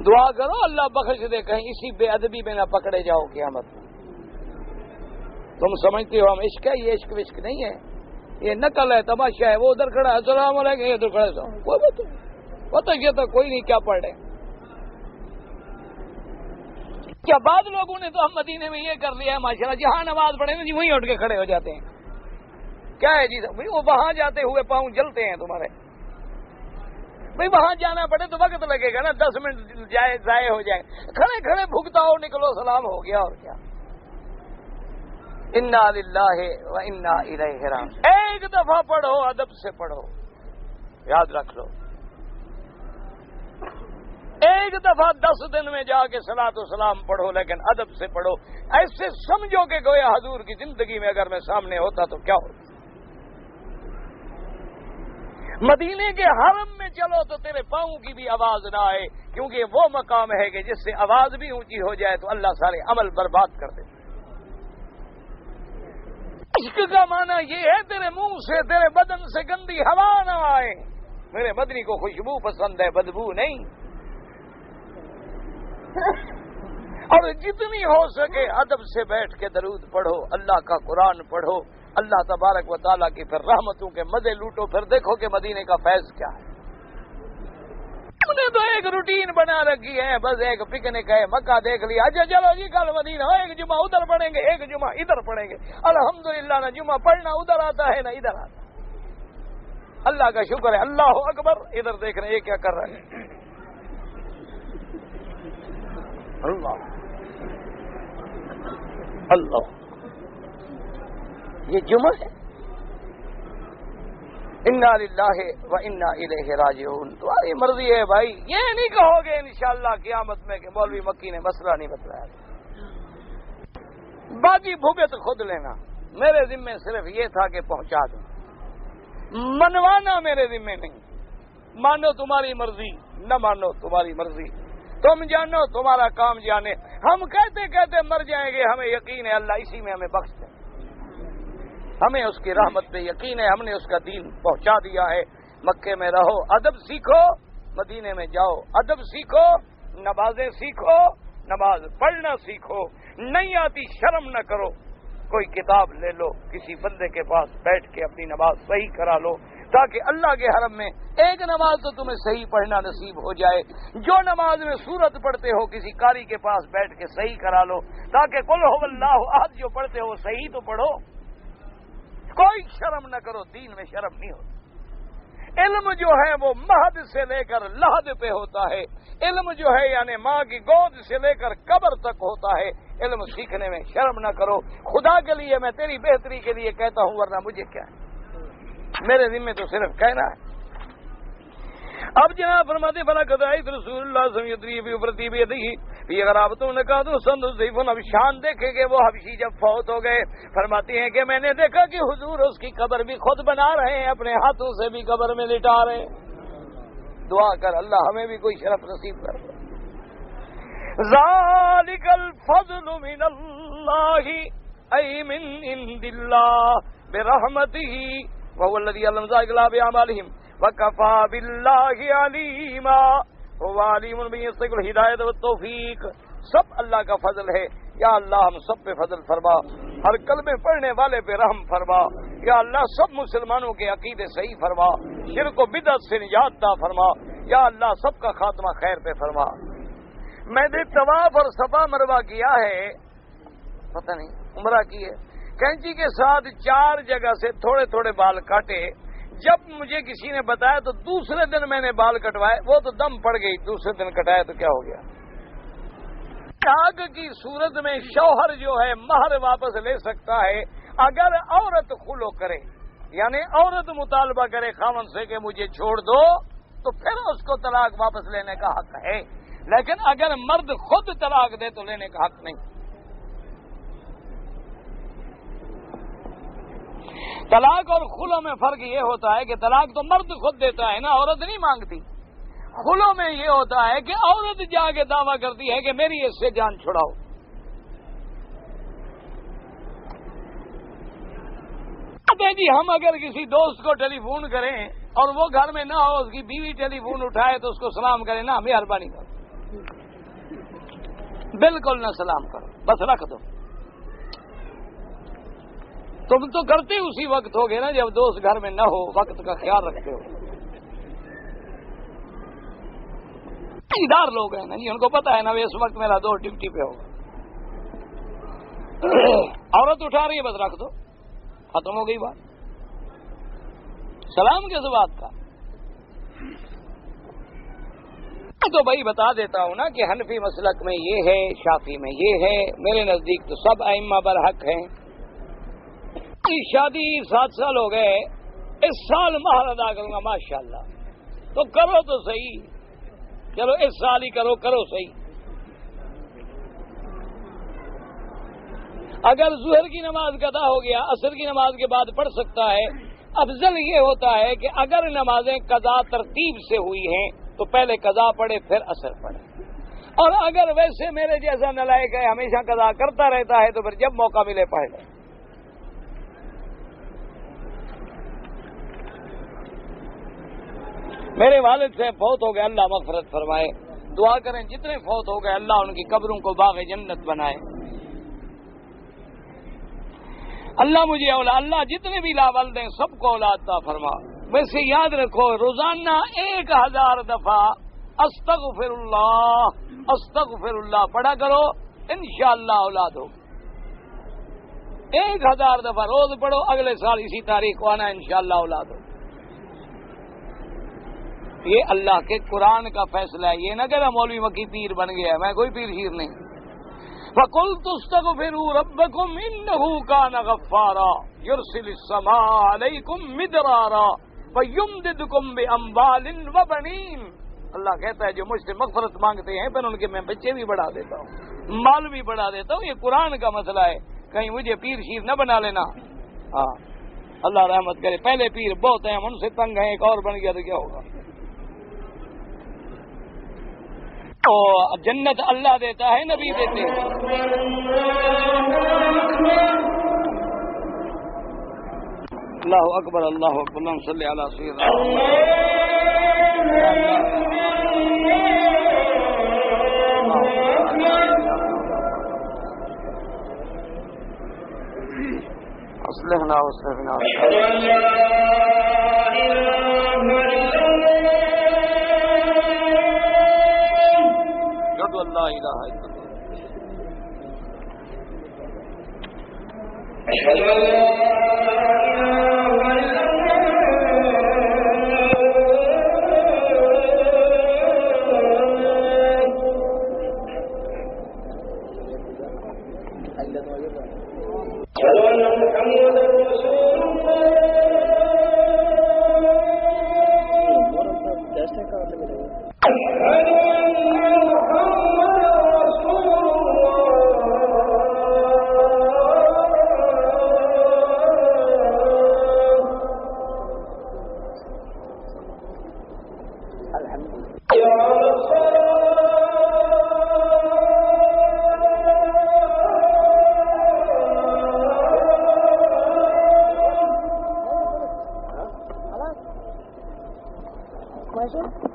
دعا کرو اللہ بخش دے، کہیں اسی بے ادبی میں نہ پکڑے جاؤ قیامت میں. تم سمجھتے ہو ہم عشق ہے، یہ عشق وشق نہیں ہے، یہ نقل ہے، تماشا ہے. وہ ادھر کھڑا ہے السلام علیکم، یہ ادھر کھڑا ہے کوئی بات نہیں. پتہ یہ تو کوئی نہیں کیا پڑھ رہے. کیا بعض لوگوں نے تو ہم مدینے میں یہ کر لیا ہے ماشاءاللہ، جہاں نماز پڑھے نا جی وہیں اٹھ کے کھڑے ہو جاتے ہیں. کیا ہے جی بھائی، وہ وہاں جاتے ہوئے پاؤں جلتے ہیں تمہارے. بھائی وہاں جانا پڑے تو وقت لگے گا نا، 10 منٹ ضائع ہو جائے. کھڑے کھڑے بھگتا ہو، نکلو سلام ہو گیا. اور کیا. انا للہ و انا الیہ راجعون. ایک دفعہ پڑھو، ادب سے پڑھو، یاد رکھ لو. ایک دفعہ 10 دن میں جا کے صلاۃ و سلام پڑھو، لیکن ادب سے پڑھو. ایسے سمجھو کہ گویا حضور کی زندگی میں اگر میں سامنے ہوتا تو کیا ہوتا. مدینے کے حرم میں چلو تو تیرے پاؤں کی بھی آواز نہ آئے، کیونکہ وہ مقام ہے کہ جس سے آواز بھی اونچی ہو جائے تو اللہ سارے عمل برباد کر دے. عشق کا معنی یہ ہے تیرے منہ سے، تیرے بدن سے گندی ہوا نہ آئے. میرے مدنی کو خوشبو پسند ہے، بدبو نہیں. اور جتنی ہو سکے ادب سے بیٹھ کے درود پڑھو، اللہ کا قرآن پڑھو، اللہ تبارک و تعالیٰ کی پھر رحمتوں کے مزے لوٹو. پھر دیکھو کہ مدینے کا فیض کیا ہے. ہم نے تو ایک روٹین بنا رکھی ہے، بس ایک پکنک ہے، مکہ دیکھ لیا، اچھا چلو جی کل مدینہ، ایک جمعہ ادھر پڑھیں گے، ایک جمعہ ادھر پڑھیں گے. الحمدللہ نہ جمعہ پڑھنا ادھر آتا ہے نہ ادھر آتا. اللہ کا شکر ہے، اللہ اکبر. ادھر دیکھ رہے ہیں یہ کیا کر رہے ہیں. اللہ اللہ، یہ جمعہ ہے. انا للہ و انا الیہ راجعون. تمہاری مرضی ہے بھائی. یہ نہیں کہو گے انشاءاللہ قیامت میں کہ مولوی مکی نے مسئلہ نہیں بتلایا. باقی بھگت خود لینا. میرے ذمے صرف یہ تھا کہ پہنچا دوں. منوانا میرے ذمے نہیں. مانو تمہاری مرضی، نہ مانو تمہاری مرضی. تم جانو، تمہارا کام جانے. ہم کہتے کہتے مر جائیں گے. ہمیں یقین ہے اللہ اسی میں ہمیں بخش دے. ہمیں اس کی رحمت پہ یقین ہے. ہم نے اس کا دین پہنچا دیا ہے. مکے میں رہو، ادب سیکھو. مدینے میں جاؤ، ادب سیکھو. نمازیں سیکھو، نماز پڑھنا سیکھو. نہیں آتی شرم نہ کرو. کوئی کتاب لے لو، کسی بندے کے پاس بیٹھ کے اپنی نماز صحیح کرا لو، تاکہ اللہ کے حرم میں ایک نماز تو تمہیں صحیح پڑھنا نصیب ہو جائے. جو نماز میں سورت پڑھتے ہو کسی قاری کے پاس بیٹھ کے صحیح کرا لو، تاکہ قل هو اللہ احد جو پڑھتے ہو صحیح تو پڑھو. کوئی شرم نہ کرو. دین میں شرم نہیں ہوتی. علم جو ہے وہ مہد سے لے کر لحد پہ ہوتا ہے. علم جو ہے یعنی ماں کی گود سے لے کر قبر تک ہوتا ہے. علم سیکھنے میں شرم نہ کرو. خدا کے لیے میں تیری بہتری کے لیے کہتا ہوں، ورنہ مجھے کیا ہے. میرے ذمہ تو صرف کہنا ہے. اب جناب فرماتے فلا قضائی رسول اللہ سمیدری بھی ابرتی بھی دی یہ غرابتوں نے کہا تو سند ضعیفن. اب شان دیکھے کہ وہ حبشی جب فوت ہو گئے، فرماتی ہیں کہ میں نے دیکھا کہ حضور اس کی قبر بھی خود بنا رہے ہیں، اپنے ہاتھوں سے بھی قبر میں لٹا رہے ہیں. دعا کر اللہ ہمیں بھی کوئی شرف نصیب کر. ذالک الفضل من اللہ ای من عند اللہ برحمتہ وهو الذي علم ذلك بأعمالهم وكفى بالله عليما هو عليم بيسر الهداية والتوفيق. سب اللہ کا فضل ہے. یا اللہ ہم سب پہ فضل فرما، ہر کلمے پڑھنے والے پہ رحم فرما. یا اللہ سب مسلمانوں کے عقیدے صحیح فرما، شرک و بدعت سے نجات عطا فرما. یا اللہ سب کا خاتمہ خیر پہ فرما. میں نے طواف اور صفا مروہ کیا ہے، پتہ نہیں عمرہ کی ہے. کینچی کے ساتھ 4 جگہ سے تھوڑے تھوڑے بال کاٹے. جب مجھے کسی نے بتایا تو دوسرے دن میں نے بال کٹوائے، وہ تو دم پڑ گئی، دوسرے دن کٹایا تو کیا ہو گیا؟ طلاق کی صورت میں شوہر جو ہے مہر واپس لے سکتا ہے اگر عورت خلو کرے، یعنی عورت مطالبہ کرے خاوند سے کہ مجھے چھوڑ دو، تو پھر اس کو طلاق واپس لینے کا حق ہے، لیکن اگر مرد خود طلاق دے تو لینے کا حق نہیں۔ طلاق اور خلو میں فرق یہ ہوتا ہے کہ طلاق تو مرد خود دیتا ہے نا، عورت نہیں مانگتی۔ خلو میں یہ ہوتا ہے کہ عورت جا کے دعویٰ کرتی ہے کہ میری اس سے جان چھڑاؤ۔ جی ہم اگر کسی دوست کو ٹیلی فون کریں اور وہ گھر میں نہ ہو، اس کی بیوی ٹیلی فون اٹھائے تو اس کو سلام کرے نا، مہربانی کرو، بالکل نہ سلام کرو، بس رکھ دو۔ تم تو کرتے اسی وقت ہو گے نا جب دوست گھر میں نہ ہو، وقت کا خیال رکھتے ہو۔ ادار لوگ ہیں نا جی، ان کو پتا ہے نا اس وقت میرا دوست ڈیوٹی پہ ہوگا۔ عورت اٹھا رہی ہے، بس رکھ دو، ختم ہو گئی بات۔ سلام کس بات کا؟ تو بھائی بتا دیتا ہوں نا کہ حنفی مسلک میں یہ ہے، شافعی میں یہ ہے، میرے نزدیک تو سب ائمہ برحق ہیں۔ شادی 7 سال ہو گئے، اس سال مہر ادا کروں گا، ماشاءاللہ، تو کرو تو صحیح، چلو اس سال ہی کرو صحیح۔ اگر ظہر کی نماز قضا ہو گیا، عصر کی نماز کے بعد پڑھ سکتا ہے۔ افضل یہ ہوتا ہے کہ اگر نمازیں قضا ترتیب سے ہوئی ہیں تو پہلے قضا پڑھے پھر عصر پڑھے، اور اگر ویسے میرے جیسا نالائق ہے ہمیشہ قضا کرتا رہتا ہے تو پھر جب موقع ملے پڑھ لے۔ میرے والد سے فوت ہو گئے، اللہ مغفرت فرمائے، دعا کریں جتنے فوت ہو گئے اللہ ان کی قبروں کو باغ جنت بنائے۔ اللہ مجھے اللہ جتنے بھی لاول دیں سب کو اولاد عطا فرما۔ ویسے یاد رکھو روزانہ 1000 دفعہ استغفر اللہ پڑھا کرو، انشاءاللہ اولاد ہو۔ 1000 دفعہ روز پڑھو، اگلے سال اسی تاریخ کو آنا، انشاءاللہ اولاد ہو۔ یہ اللہ کے قرآن کا فیصلہ ہے، یہ نہ کہ مولوی مکی پیر بن گیا، میں کوئی پیر شیر نہیں۔ فَقُلْتُ اسْتَغْفِرُوا رَبَّكُمْ إِنَّهُ كَانَ غَفَّارًا يُرْسِلِ السَّمَاءَ عَلَيْكُمْ مِدْرَارًا وَيُمْدِدْكُمْ بِأَمْوَالٍ وَبَنِينَ۔ اللہ کہتا ہے جو مجھ سے مغفرت مانگتے ہیں پھر ان کے میں بچے بھی بڑھا دیتا ہوں، مال بھی بڑھا دیتا ہوں۔ یہ قرآن کا مسئلہ ہے، کہیں مجھے پیر شیر نہ بنا لینا۔ ہاں اللہ رحمت کرے، پہلے پیر بہت ہیں، ان سے تنگ ہیں، ایک اور بن گیا تو کیا ہوگا؟ جنت اللہ دیتا ہے، نبی دیتے ہیں۔ اللہ اکبر، اللہ اکبر، اللہم صلی علی سیدنا اصلحنا واصلحنا۔ لا الہ الا اللہ۔ اشہد ان لا Pleasure.